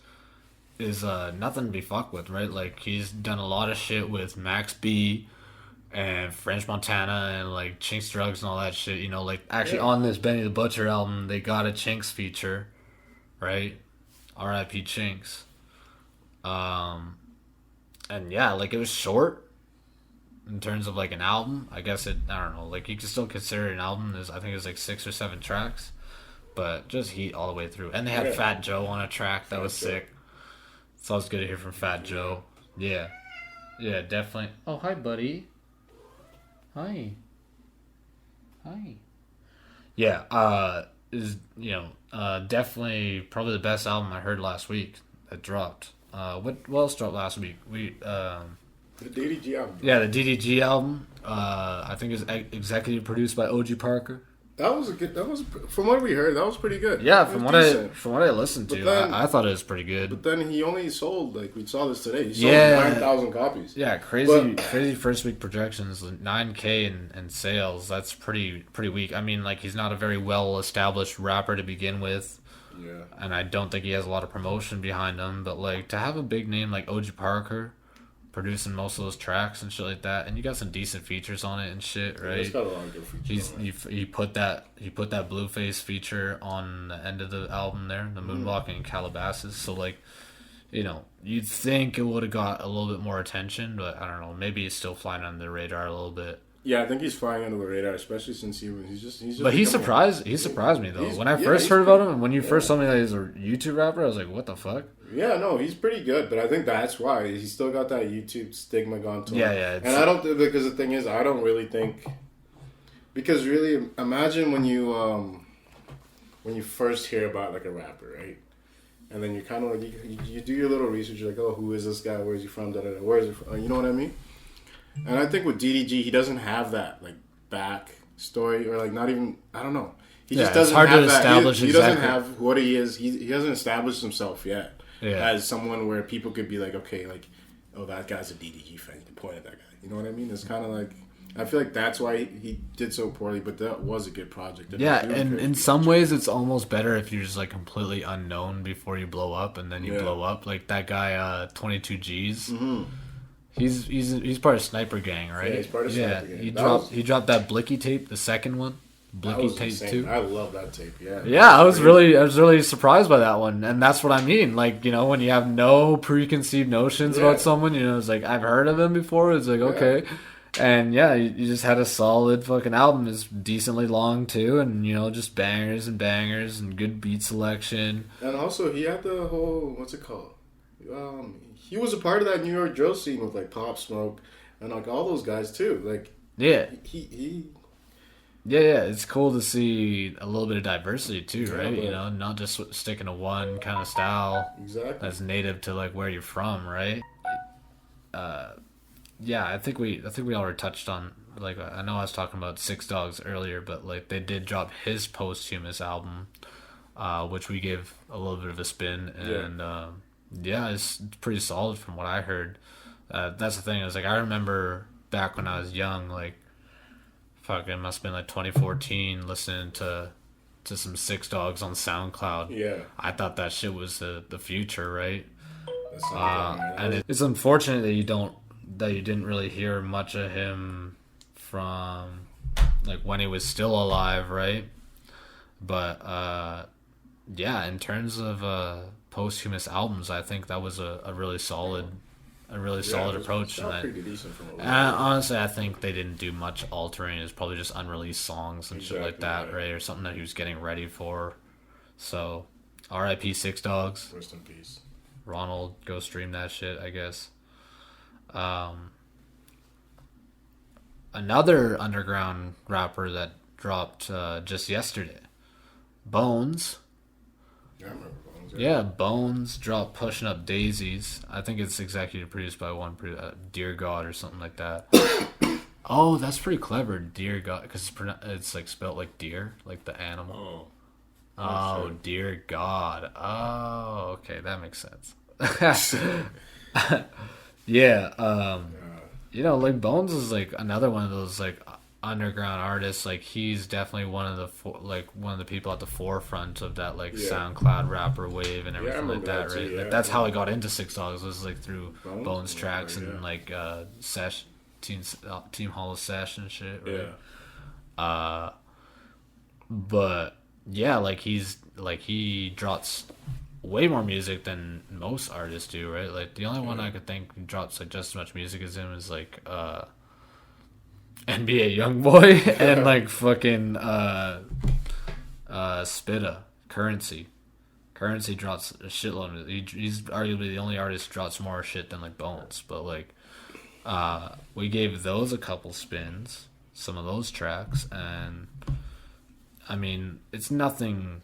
nothing to be fucked with, right? Like he's done a lot of shit with Max B. and French Montana and like Chinks Drugs and all that shit. You know, like actually on this Benny the Butcher album, they got a Chinks feature, right? R.I.P. Chinks. And yeah, like it was short in terms of like an album. I guess I don't know, like you can still consider it an album. I think it's like 6 or 7 tracks, but just heat all the way through. And they had Fat Joe on a track that was sick. It's always good to hear from Fat Joe. Yeah, definitely. Oh, hi, buddy. Hi. Yeah, definitely probably the best album I heard last week that dropped. What else dropped last week? The DDG album. Yeah, the DDG album. I think is executive produced by OG Parker. That was from what we heard. That was pretty good. Yeah, from what I listened to, then, I thought it was pretty good. But then he only sold, like we saw this today. He sold 9,000 copies. Yeah, crazy first week projections, 9K in sales. That's pretty weak. I mean, like he's not a very well established rapper to begin with. Yeah. And I don't think he has a lot of promotion behind him. But like to have a big name like OG Parker producing most of those tracks and shit like that, and you got some decent features on it and shit, right? Yeah, it's got a lot of good features. He put that Blueface feature on the end of the album there, the Moonwalking in Calabasas. So like, you know, you'd think it would have got a little bit more attention, but I don't know. Maybe he's still flying under the radar a little bit. Yeah, I think he's flying under the radar, especially since he's just. But he surprised me though. When I first heard about him, and when you first told me that he's a YouTube rapper, I was like, "What the fuck?" Yeah, no, he's pretty good, but I think that's why he's still got that YouTube stigma gone to him. Yeah. And I don't because the thing is, I don't really think because really imagine when you first hear about like a rapper, right? And then you kind of like you do your little research, you're like, oh, who is this guy? Where's he from? Where is he from? You know what I mean? And I think with DDG, he doesn't have that like back story or like not even I don't know. He just doesn't have that. He doesn't have what he is. He hasn't established himself yet as someone where people could be like, okay, like, oh, that guy's a DDG fan. You can point at that guy. You know what I mean? It's kind of like I feel like that's why he did so poorly. But that was a good project. Yeah, and in some ways, it's almost better if you're just like completely unknown before you blow up, and then you blow up. Like that guy, 22 G's. Mm-hmm. He's part of Sniper Gang, right? Yeah, he's part of Sniper Gang. He dropped that Blicky tape, the second one. Blicky tape too. I love that tape. Yeah. Yeah, I was really surprised by that one, and that's what I mean. Like, you know, when you have no preconceived notions about someone, you know, it's like I've heard of him before. It's like okay, and you just had a solid fucking album. It's decently long too, and you know, just bangers and bangers and good beat selection. And also, he had the whole what's it called? He was a part of that New York drill scene with like Pop Smoke and like all those guys too. Like he it's cool to see a little bit of diversity too, right? You know, not just sticking to one kind of style that's native to like where you're from, right? I think we already touched on like I know I was talking about Six Dogs earlier, but like they did drop his posthumous album, which we gave a little bit of a spin and. It's pretty solid from what I heard. That's the thing. Is like I remember back when I was young, like fucking must have been like 2014, listening to some Six Dogs on SoundCloud. Yeah, I thought that shit was the future, right? And it's unfortunate that you didn't really hear much of him from like when he was still alive, right? But in terms of posthumous albums, I think that was a really solid approach. And honestly, I think they didn't do much altering. It's probably just unreleased songs and shit like that, right? Or something that he was getting ready for. So, R.I.P. Six Dogs. Rest in peace. Ronald, go stream that shit, I guess. Another underground rapper that dropped just yesterday, Bones. Yeah, I remember Bones. Yeah, Bones dropped Pushing Up Daisies. I think it's executive produced by one, Dear God or something like that. Oh, that's pretty clever, Dear God, because it's like spelled like deer, like the animal. Oh, Dear God. Oh, okay, that makes sense. You know, like Bones is like another one of those like underground artists. Like he's definitely one of the people at the forefront of that like SoundCloud rapper wave and everything like that, right? Too, like that's how I got into Six Dogs was like through Bones tracks and like Team Hall of Sash and shit. Right? Yeah. But yeah, like he drops way more music than most artists do, right? Like the only one I could think who drops like just as much music as him is like NBA YoungBoy and like fucking Spitta Currency. Currency drops a shitload. He's arguably the only artist who drops more shit than like Bones. But like, we gave those a couple spins, some of those tracks, and I mean, it's nothing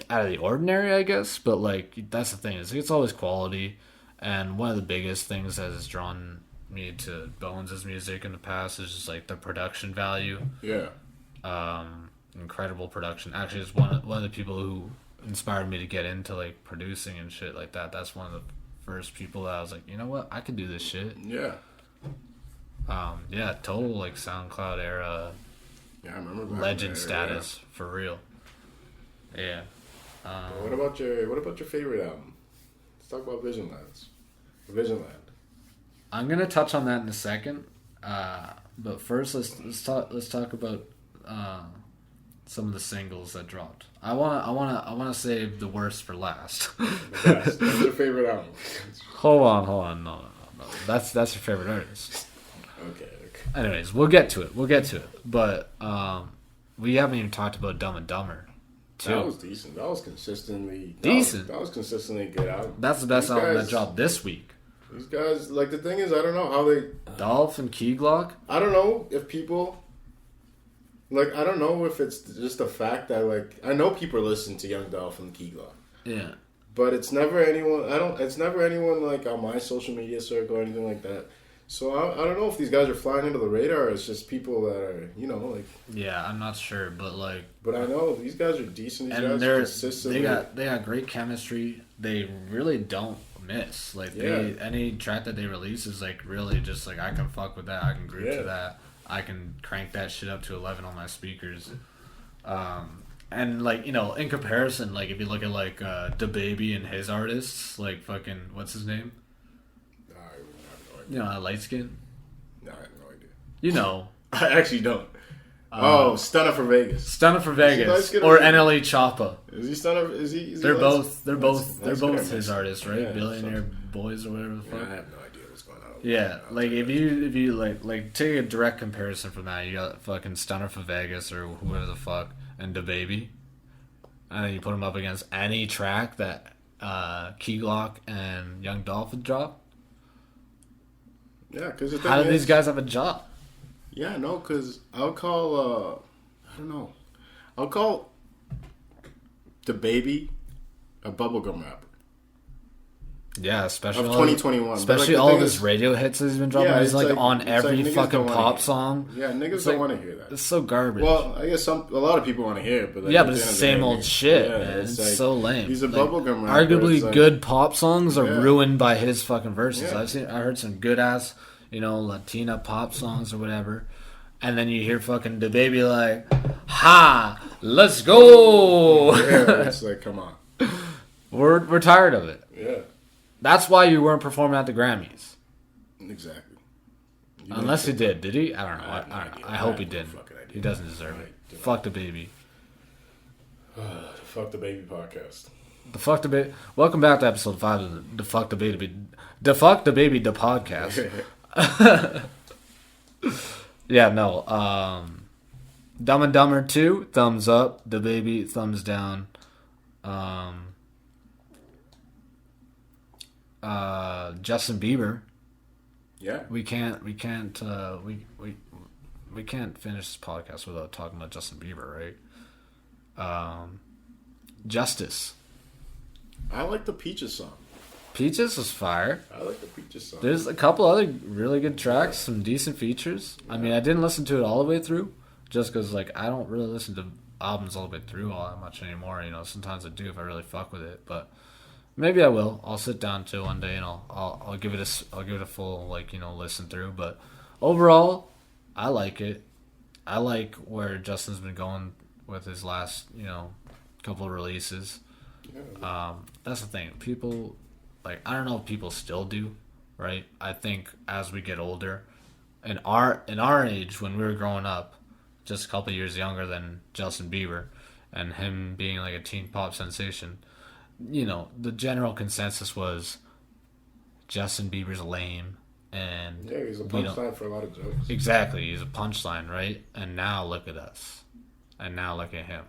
out of the ordinary, I guess. But like, that's the thing. It's always quality, and one of the biggest things that has drawn me to Bones' music in the past is just like the production value. Yeah. Incredible production. Actually, it's one of the people who inspired me to get into like producing and shit like that. That's one of the first people that I was like, you know what, I could do this shit. Yeah. Yeah, total like SoundCloud era. Yeah, I remember legend status for real. Yeah. What about your favorite album? Let's talk about Visionland. I'm gonna touch on that in a second. But first, let's talk about some of the singles that dropped. I wanna save the worst for last. The best. What's your favorite album? Hold on. No. That's your favorite artist. Okay. Anyways, we'll get to it. But we haven't even talked about Dumb and Dumber. Too. That was decent. That was consistently decent. That was consistently a good album. That's the best album that dropped this week. These guys, like, the thing is, I don't know how they... Dolph and Key Glock? I don't know if people... Like, I don't know if it's just the fact that, like... I know people listen to Young Dolph and Key Glock. Yeah. But it's never anyone... It's never anyone, like, on my social media circle or anything like that. So I don't know if these guys are flying under the radar or it's just people that are, you know, like... Yeah, I'm not sure, but, like... But I know these guys are decent. These and guys are consistent. They got great chemistry. They really don't miss. Like, any track that they release is, like, really just, like, I can fuck with that. I can groove to that. I can crank that shit up to 11 on my speakers. And, like, you know, in comparison, like, if you look at, like, DaBaby and his artists, like, fucking, what's his name? I have no idea. You know, light skin? No, I have no idea. You know. I actually don't. Stunner for Vegas. Stunner for Vegas. Or NLE Choppa. Is he Stunner? Is he they're both his artists, right? Yeah, Billionaire Boys or whatever the fuck. Yeah, I have no idea what's going on. Yeah, like if you like take a direct comparison from that, you got fucking Stunner for Vegas or whoever the fuck and DaBaby, and then you put them up against any track that Key Glock and Young Dolph would drop. Yeah, because how do these guys have a job? Yeah, no, because I'll call I don't know, I'll call DaBaby a bubblegum rapper. Yeah, especially of 2021. Especially all of his radio hits that he's been dropping. He's like on every fucking pop song. Yeah, niggas don't want to hear that. It's so garbage. Well, I guess a lot of people want to hear it, but like, yeah, but it's the same old shit, man. It's like, so lame. He's a bubblegum rapper. Arguably, like, good pop songs are ruined by his fucking verses. I heard some good ass, you know, Latina pop songs or whatever, and then you hear fucking DaBaby like, "Ha, let's go." Yeah, it's like, come on. We're tired of it. Yeah. That's why you weren't performing at the Grammys. Exactly. Unless he did. Did he? I don't know. I hope he didn't. He doesn't deserve it. Fuck DaBaby. Fuck DaBaby podcast. The Fuck DaBaby. Welcome back to episode 5 of the Fuck DaBaby. The Fuck DaBaby, the podcast. Yeah, no. Dumb and Dumber 2, thumbs up. DaBaby, thumbs down. Justin Bieber. Yeah. We can't finish this podcast without talking about Justin Bieber, right? Justice. I like the Peaches song. Peaches was fire. I like the Peaches song. There's a couple other really good tracks, some decent features. Yeah. I mean, I didn't listen to it all the way through, just because like I don't really listen to albums all the way through all that much anymore. You know, sometimes I do if I really fuck with it, but maybe I will. I'll sit down to one day and I'll give it a full like, you know, listen through. But overall, I like it. I like where Justin's been going with his last, you know, couple of releases. Yeah. That's the thing. People, like, I don't know if people still do, right? I think as we get older, in our age when we were growing up, just a couple years younger than Justin Bieber, and him being like a teen pop sensation. The general consensus was Justin Bieber's lame, and Yeah, he's a punchline for a lot of jokes. Exactly, he's a punchline, right? And now look at us, and now look at him.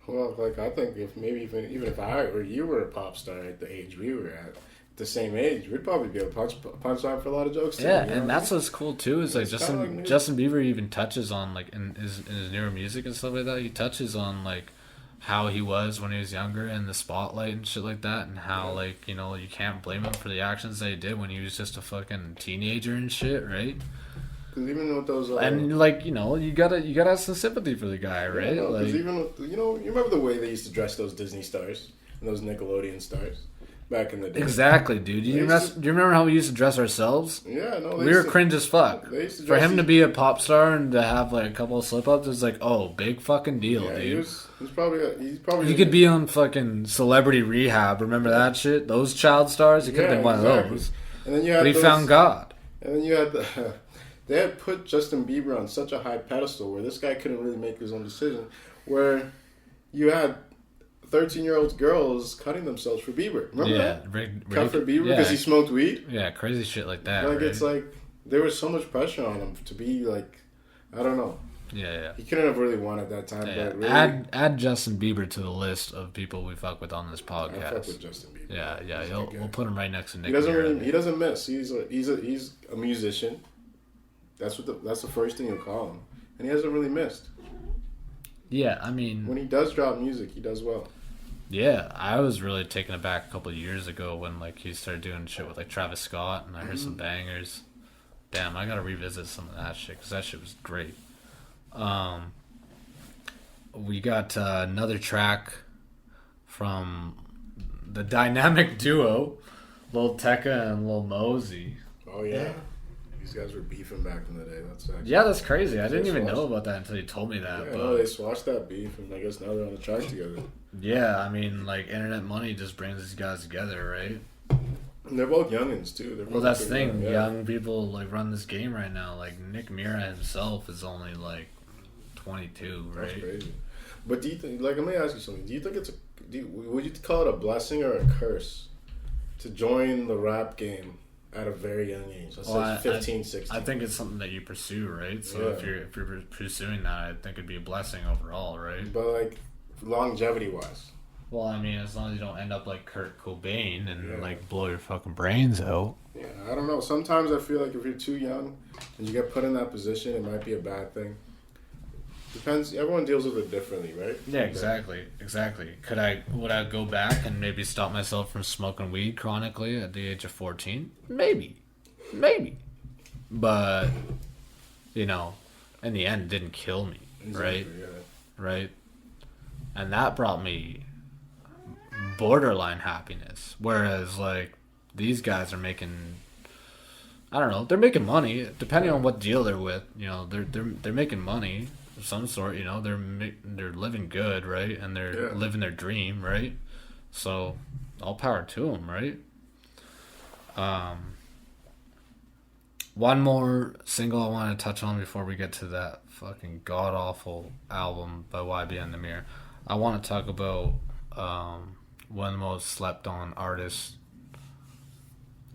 Well, like I think if maybe even if I or you were a pop star at the age we were at the same age, we'd probably be a punchline for a lot of jokes too. Yeah, and that's what's cool too is like Justin Bieber even touches on like in his newer music and stuff like that. He touches on like how he was when he was younger and the spotlight and shit like that, and how like you can't blame him for the actions that he did when he was just a fucking teenager and shit, right? Because even with those, and like you gotta have some sympathy for the guy, right? Yeah, like even with, you remember the way they used to dress those Disney stars and those Nickelodeon stars back in the day. Exactly, dude. Do you remember how we used to dress ourselves? Yeah, no, we were cringe as fuck. For him to be a pop star and to have like a couple of slip ups, it's like, oh, big fucking deal, dude. He could be on fucking Celebrity Rehab. Remember that shit? Those child stars. He could have been one of those. And then you had but he found God. And then you had they had put Justin Bieber on such a high pedestal where this guy couldn't really make his own decision. Where you had 13-year-old girls cutting themselves for Bieber. Remember that? Cut for Bieber because he smoked weed? Yeah, crazy shit like that. Like, right? It's like, there was so much pressure on him to be like, I don't know. Yeah. He couldn't have really won at that time. Yeah. But really, add Justin Bieber to the list of people we fuck with on this podcast. I fuck with Justin Bieber. Yeah. We'll put him right next to Nick. He doesn't miss. He's a musician. That's the first thing you'll call him, and he hasn't really missed. Yeah, I mean, when he does drop music, he does well. Yeah, I was really taken aback a couple of years ago when like he started doing shit with like Travis Scott, and I heard some bangers. Damn, I gotta revisit some of that shit because that shit was great. We got another track from the dynamic duo, Lil Tecca and Lil Mosey. Oh yeah. These guys were beefing back in the day. That's crazy. I didn't even know about that until you told me that. Yeah, no, they squashed that beef, and I guess now they're on the track together. Yeah, I mean, like, internet money just brings these guys together, right? And they're both youngins, too. Well, that's the thing. Young people, like, run this game right now. Like, Nick Mira himself is only, like, 22, right? That's crazy. But do you think, like, let me ask you something. Do you think would you call it a blessing or a curse to join the rap game at a very young age? Let's say 15, 16. I think it's something that you pursue, right? So if you're pursuing that, I think it'd be a blessing overall, right? But like longevity wise. Well, I mean, as long as you don't end up like Kurt Cobain and like blow your fucking brains out. Yeah, I don't know. Sometimes I feel like if you're too young and you get put in that position, it might be a bad thing. Depends. Everyone deals with it differently, right? Yeah, exactly. Would I go back and maybe stop myself from smoking weed chronically at the age of 14? Maybe. But in the end, it didn't kill me, right? Yeah. Right. And that brought me borderline happiness. Whereas like these guys are making, I don't know, they're making money depending on what deal they're with. They're making money of some sort. They're living good, right? And they're living their dream, right? So all power to them, right? One more single I want to touch on before we get to that fucking god awful album by YBN The Mirror. I want to talk about one of the most slept on artists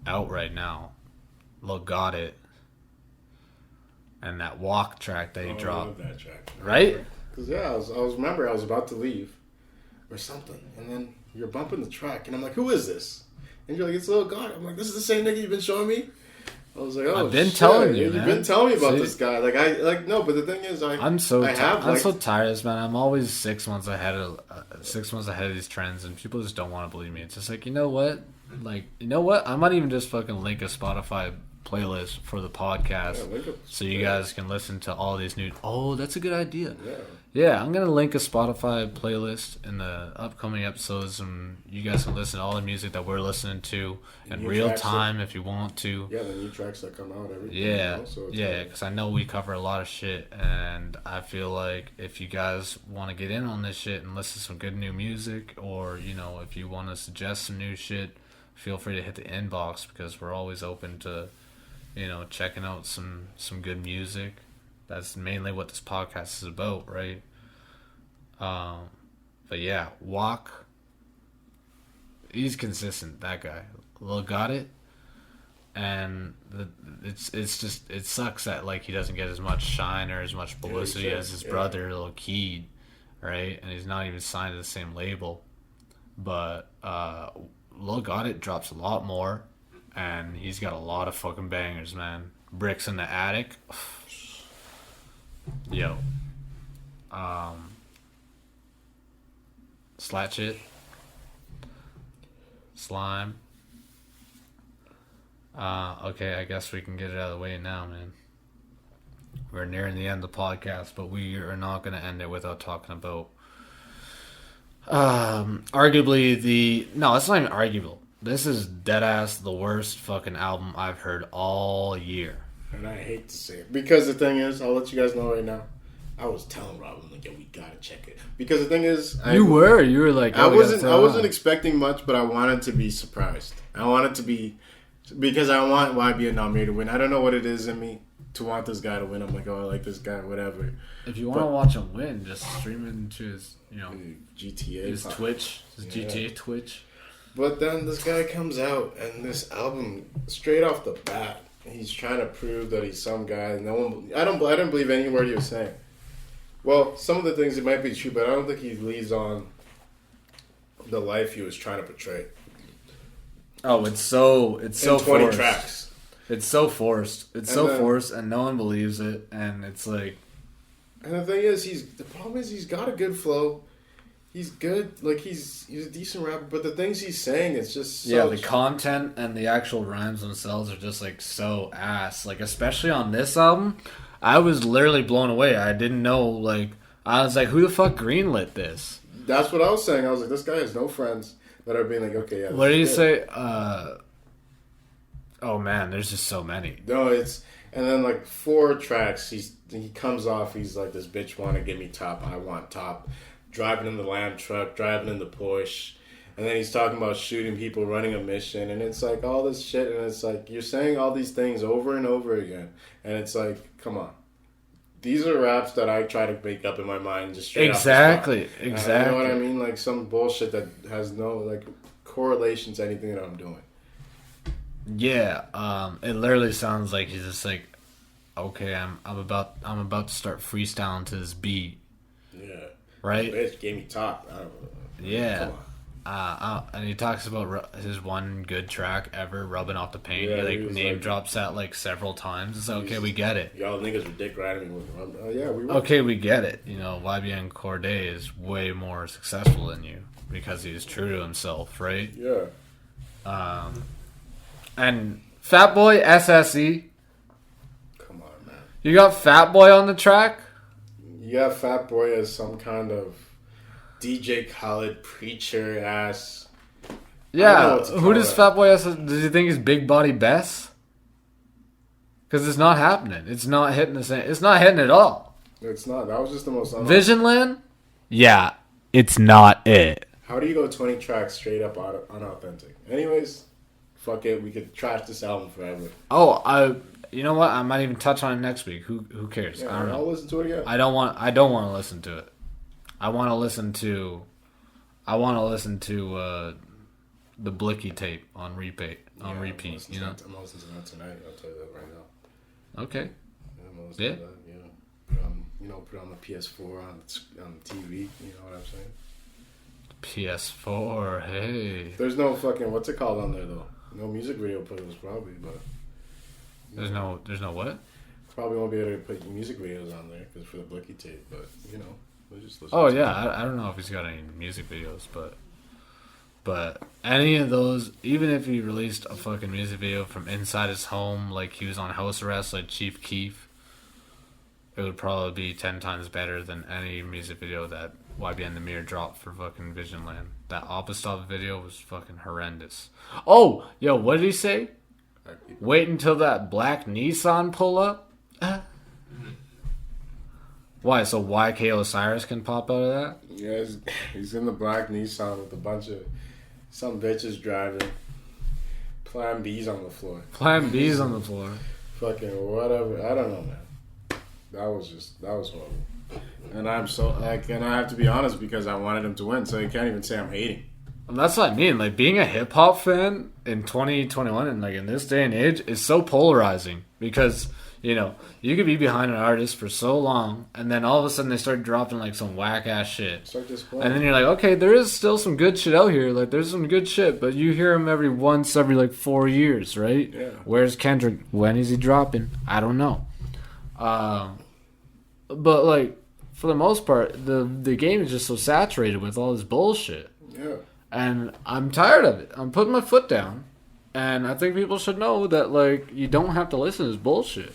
out right now, Lil Got It, and that Walk track that he dropped. I love that track. Right? Because I was about to leave or something, and then you're bumping the track, and I'm like, who is this? And you're like, it's Lil Got It. I'm like, this is the same nigga you've been showing me? I was like, oh, I've been telling you, You've man. been telling me about this guy. No, but the thing is, I'm so tired of this, man. I'm always 6 months ahead of these trends, and people just don't want to believe me. It's just like, you know what? I might even just fucking link a Spotify playlist for the podcast, so you guys can listen to all these new. Oh, that's a good idea. Yeah, I'm gonna link a Spotify playlist in the upcoming episodes, and you guys can listen to all the music that we're listening to in real time if you want to. Yeah, the new tracks that come out every. Yeah, because I know we cover a lot of shit, and I feel like if you guys want to get in on this shit and listen to some good new music, or if you want to suggest some new shit, feel free to hit the inbox because we're always open to checking out some good music. That's mainly what this podcast is about, right? But yeah, Walk. He's consistent. That guy, Lil got it, and it sucks that like he doesn't get as much shine or as much publicity as his brother, Lil Keed, right? And he's not even signed to the same label. But Lil Got It drops a lot more, and he's got a lot of fucking bangers, man. Bricks in the Attic. Yo. Slat Shit. Slime. Okay, I guess we can get it out of the way now, man. We're nearing the end of the podcast, but we are not going to end it without talking about arguably no, it's not even arguable. This is deadass the worst fucking album I've heard all year. And I hate to say it. Because the thing is, I'll let you guys know right now, I was telling Robin, like, yo, we gotta check it. Because the thing is, you were like, I wasn't expecting much, but I wanted to be surprised. I wanted to be, because I want YB and Namir to win. I don't know what it is in me to want this guy to win. I'm like, oh, I like this guy, whatever. If you want to watch him win, just stream it into his, GTA, his Twitch, his GTA Twitch. But then this guy comes out, and this album, straight off the bat, he's trying to prove that he's some guy. I didn't believe any word he was saying. Well, some of the things it might be true, but I don't think he leads on the life he was trying to portray. Oh, it's so 20 forced. tracks. It's so forced. It's so forced, and no one believes it. And it's like, and the thing is, the problem is he's got a good flow. He's good, like he's a decent rapper. But the things he's saying, it's just so the content and the actual rhymes themselves are just like so ass. Like especially on this album. I was literally blown away. I didn't know, like, I was like, who the fuck greenlit this? That's what I was saying. I was like, this guy has no friends that are being like, okay, yeah. What did you say? Oh man, there's just so many. No, and then like 4 tracks, he comes off, he's like, this bitch wanna give me top, I want top. Driving in the Lamb truck, driving in the Porsche. And then he's talking about shooting people, running a mission, and it's like all this shit, and it's like you're saying all these things over and over again, and it's like, come on, these are raps that I try to make up in my mind just straight exactly. You know what I mean? Like some bullshit that has no like correlation to anything that I'm doing. Yeah, it literally sounds like he's just like, okay, I'm about to start freestyling to this beat. Yeah. Right. This bitch gave me top. I don't know. Yeah. Come on. And he talks about his one good track ever, Rubbing Off the Paint. Yeah, he name drops that like several times. It's like, okay, we get it. Y'all niggas were dick riding me. Yeah, we were. Okay, we get it. YBN Cordae is way more successful than you because he's true to himself, right? Yeah. And Fatboy SSE. Come on, man. You got Fatboy on the track? You got Fatboy as some kind of DJ Khaled preacher ass. Yeah, who does Fatboy S? Does he think he's Big Body Bess? Because it's not happening. It's not hitting the same. It's not hitting at all. It's not. That was just the most. Visionland? Yeah, it's not it. How do you go 20 tracks straight up unauthentic? Anyways, fuck it. We could trash this album forever. Oh, you know what? I might even touch on it next week. Who cares? Yeah, I don't know. I'll listen to it again. I don't want to listen to it. I want to listen to the Blicky tape on repeat. I'm listening to that tonight. I'll tell you that right now. Okay. Yeah, I'm listening to that. Yeah. Put on the PS4 on TV. You know what I'm saying? PS4. Hey. There's no fucking what's it called on there though. No music video players probably, but there's no what? Probably won't be able to put music videos on there because for the Blicky tape, but we'll just listen. Oh yeah, I don't know if he's got any music videos, but any of those, even if he released a fucking music video from inside his home, like he was on house arrest, like Chief Keef, it would probably be 10 times better than any music video that YBN The Mirror dropped for fucking Visionland. That Opposite video was fucking horrendous. Oh, yo, what did he say? Wait until that black Nissan pull up? Why? So YK Osiris can pop out of that? Yeah, he's in the black Nissan with a bunch of some bitches driving. Plan B's on the floor. Plan B's on the floor. fucking whatever. I don't know, man. That was horrible. And I'm so like, and I have to be honest because I wanted him to win, so you can't even say I'm hating. And that's what I mean. Like, being a hip hop fan in 2021 and like in this day and age is so polarizing because, you know, you could be behind an artist for so long and then all of a sudden they start dropping like some whack ass shit. And then you're like, okay, there is still some good shit out here. Like, there's some good shit, but you hear him every like 4 years, right? Yeah. Where's Kendrick? When is he dropping? I don't know. But like, for the most part, the game is just so saturated with all this bullshit. Yeah. And I'm tired of it. I'm putting my foot down. And I think people should know that, like, you don't have to listen to this bullshit.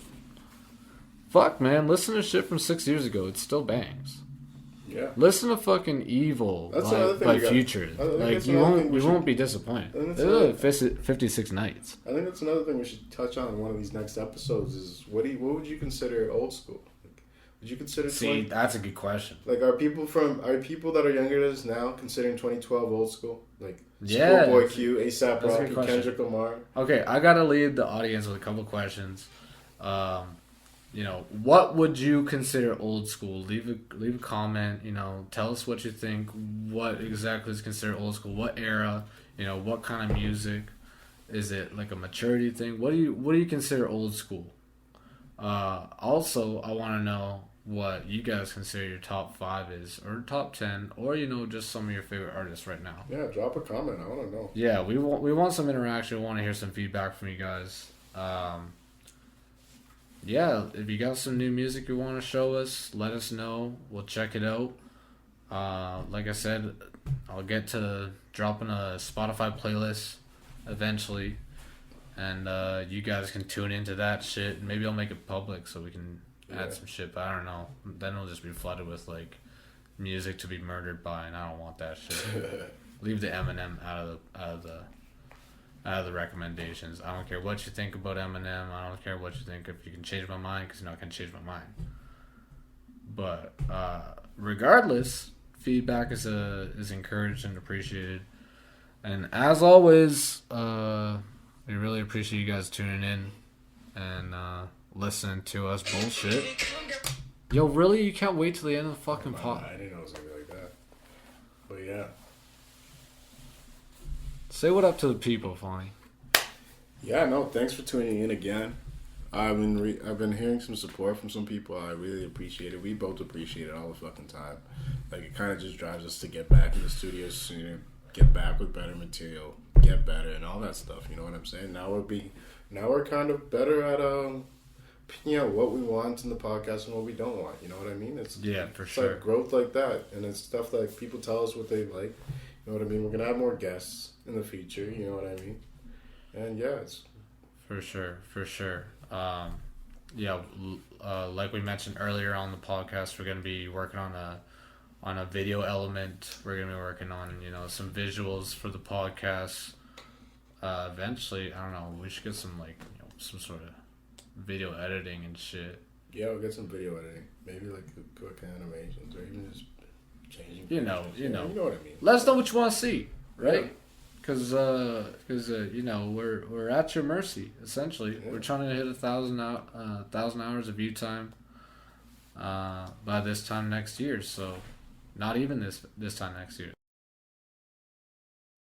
Fuck, man. Listen to shit from 6 years ago. It still bangs. Yeah. Listen to fucking Evil by Future. Like, you won't be disappointed. There's like 56 nights. I think that's another thing we should touch on in one of these next episodes is what would you consider old school? Would you consider? That's a good question. Like, are people that are younger than us now considering 2012 old school? Like, yeah, Schoolboy Q, A$AP Rocky, Kendrick Lamar. Okay, I gotta lead the audience with a couple questions. You know, what would you consider old school? Leave a comment. You know, tell us what you think. What exactly is considered old school? What era? You know, what kind of music? Is it like a maturity thing? What do you consider old school? Also, I want to know what you guys consider your top 5 is, or top 10, or, you know, just some of your favorite artists right now. Yeah, drop a comment. I want to know. Yeah, we want some interaction. We want to hear some feedback from you guys. Yeah, if you got some new music you want to show us, let us know. We'll check it out. Like I said, I'll get to dropping a Spotify playlist eventually. And you guys can tune into that shit. Maybe I'll make it public so we can add some shit. But I don't know. Then it'll just be flooded with like music to be murdered by, and I don't want that shit. Leave the Eminem out of the recommendations. I don't care what you think about Eminem. I don't care what you think if you can change my mind, because you know I can change my mind. But regardless, feedback is encouraged and appreciated. And as always, we really appreciate you guys tuning in and listening to us bullshit. Yo, really? You can't wait till the end of the fucking pod? I didn't know it was going to be like that. But yeah. Say what up to the people, Fonny. Yeah, no, thanks for tuning in again. I've been hearing some support from some people. I really appreciate it. We both appreciate it all the fucking time. Like, it kind of just drives us to get back in the studio sooner, get back with better material, get better, and all that stuff. You know what I'm saying? Now we're kind of better at picking out what we want in the podcast and what we don't want. You know what I mean? It's sure. Like growth like that, and it's stuff that people tell us what they like. You know what I mean? We're gonna have more guests in the future. You know what I mean? And yeah, it's for sure. Like we mentioned earlier on the podcast, we're gonna be working on a video element. We're gonna be working on, you know, some visuals for the podcast. Eventually, I don't know. We should get some, like, you know, some sort of video editing and shit. Yeah, we'll get some video editing. Maybe like quick animations, or even just changing. You know what I mean. Let us know what you want to see, right? Because you know, we're at your mercy essentially. Yeah. We're trying to hit 1,000 hours of view time by this time next year. So, not even this time next year.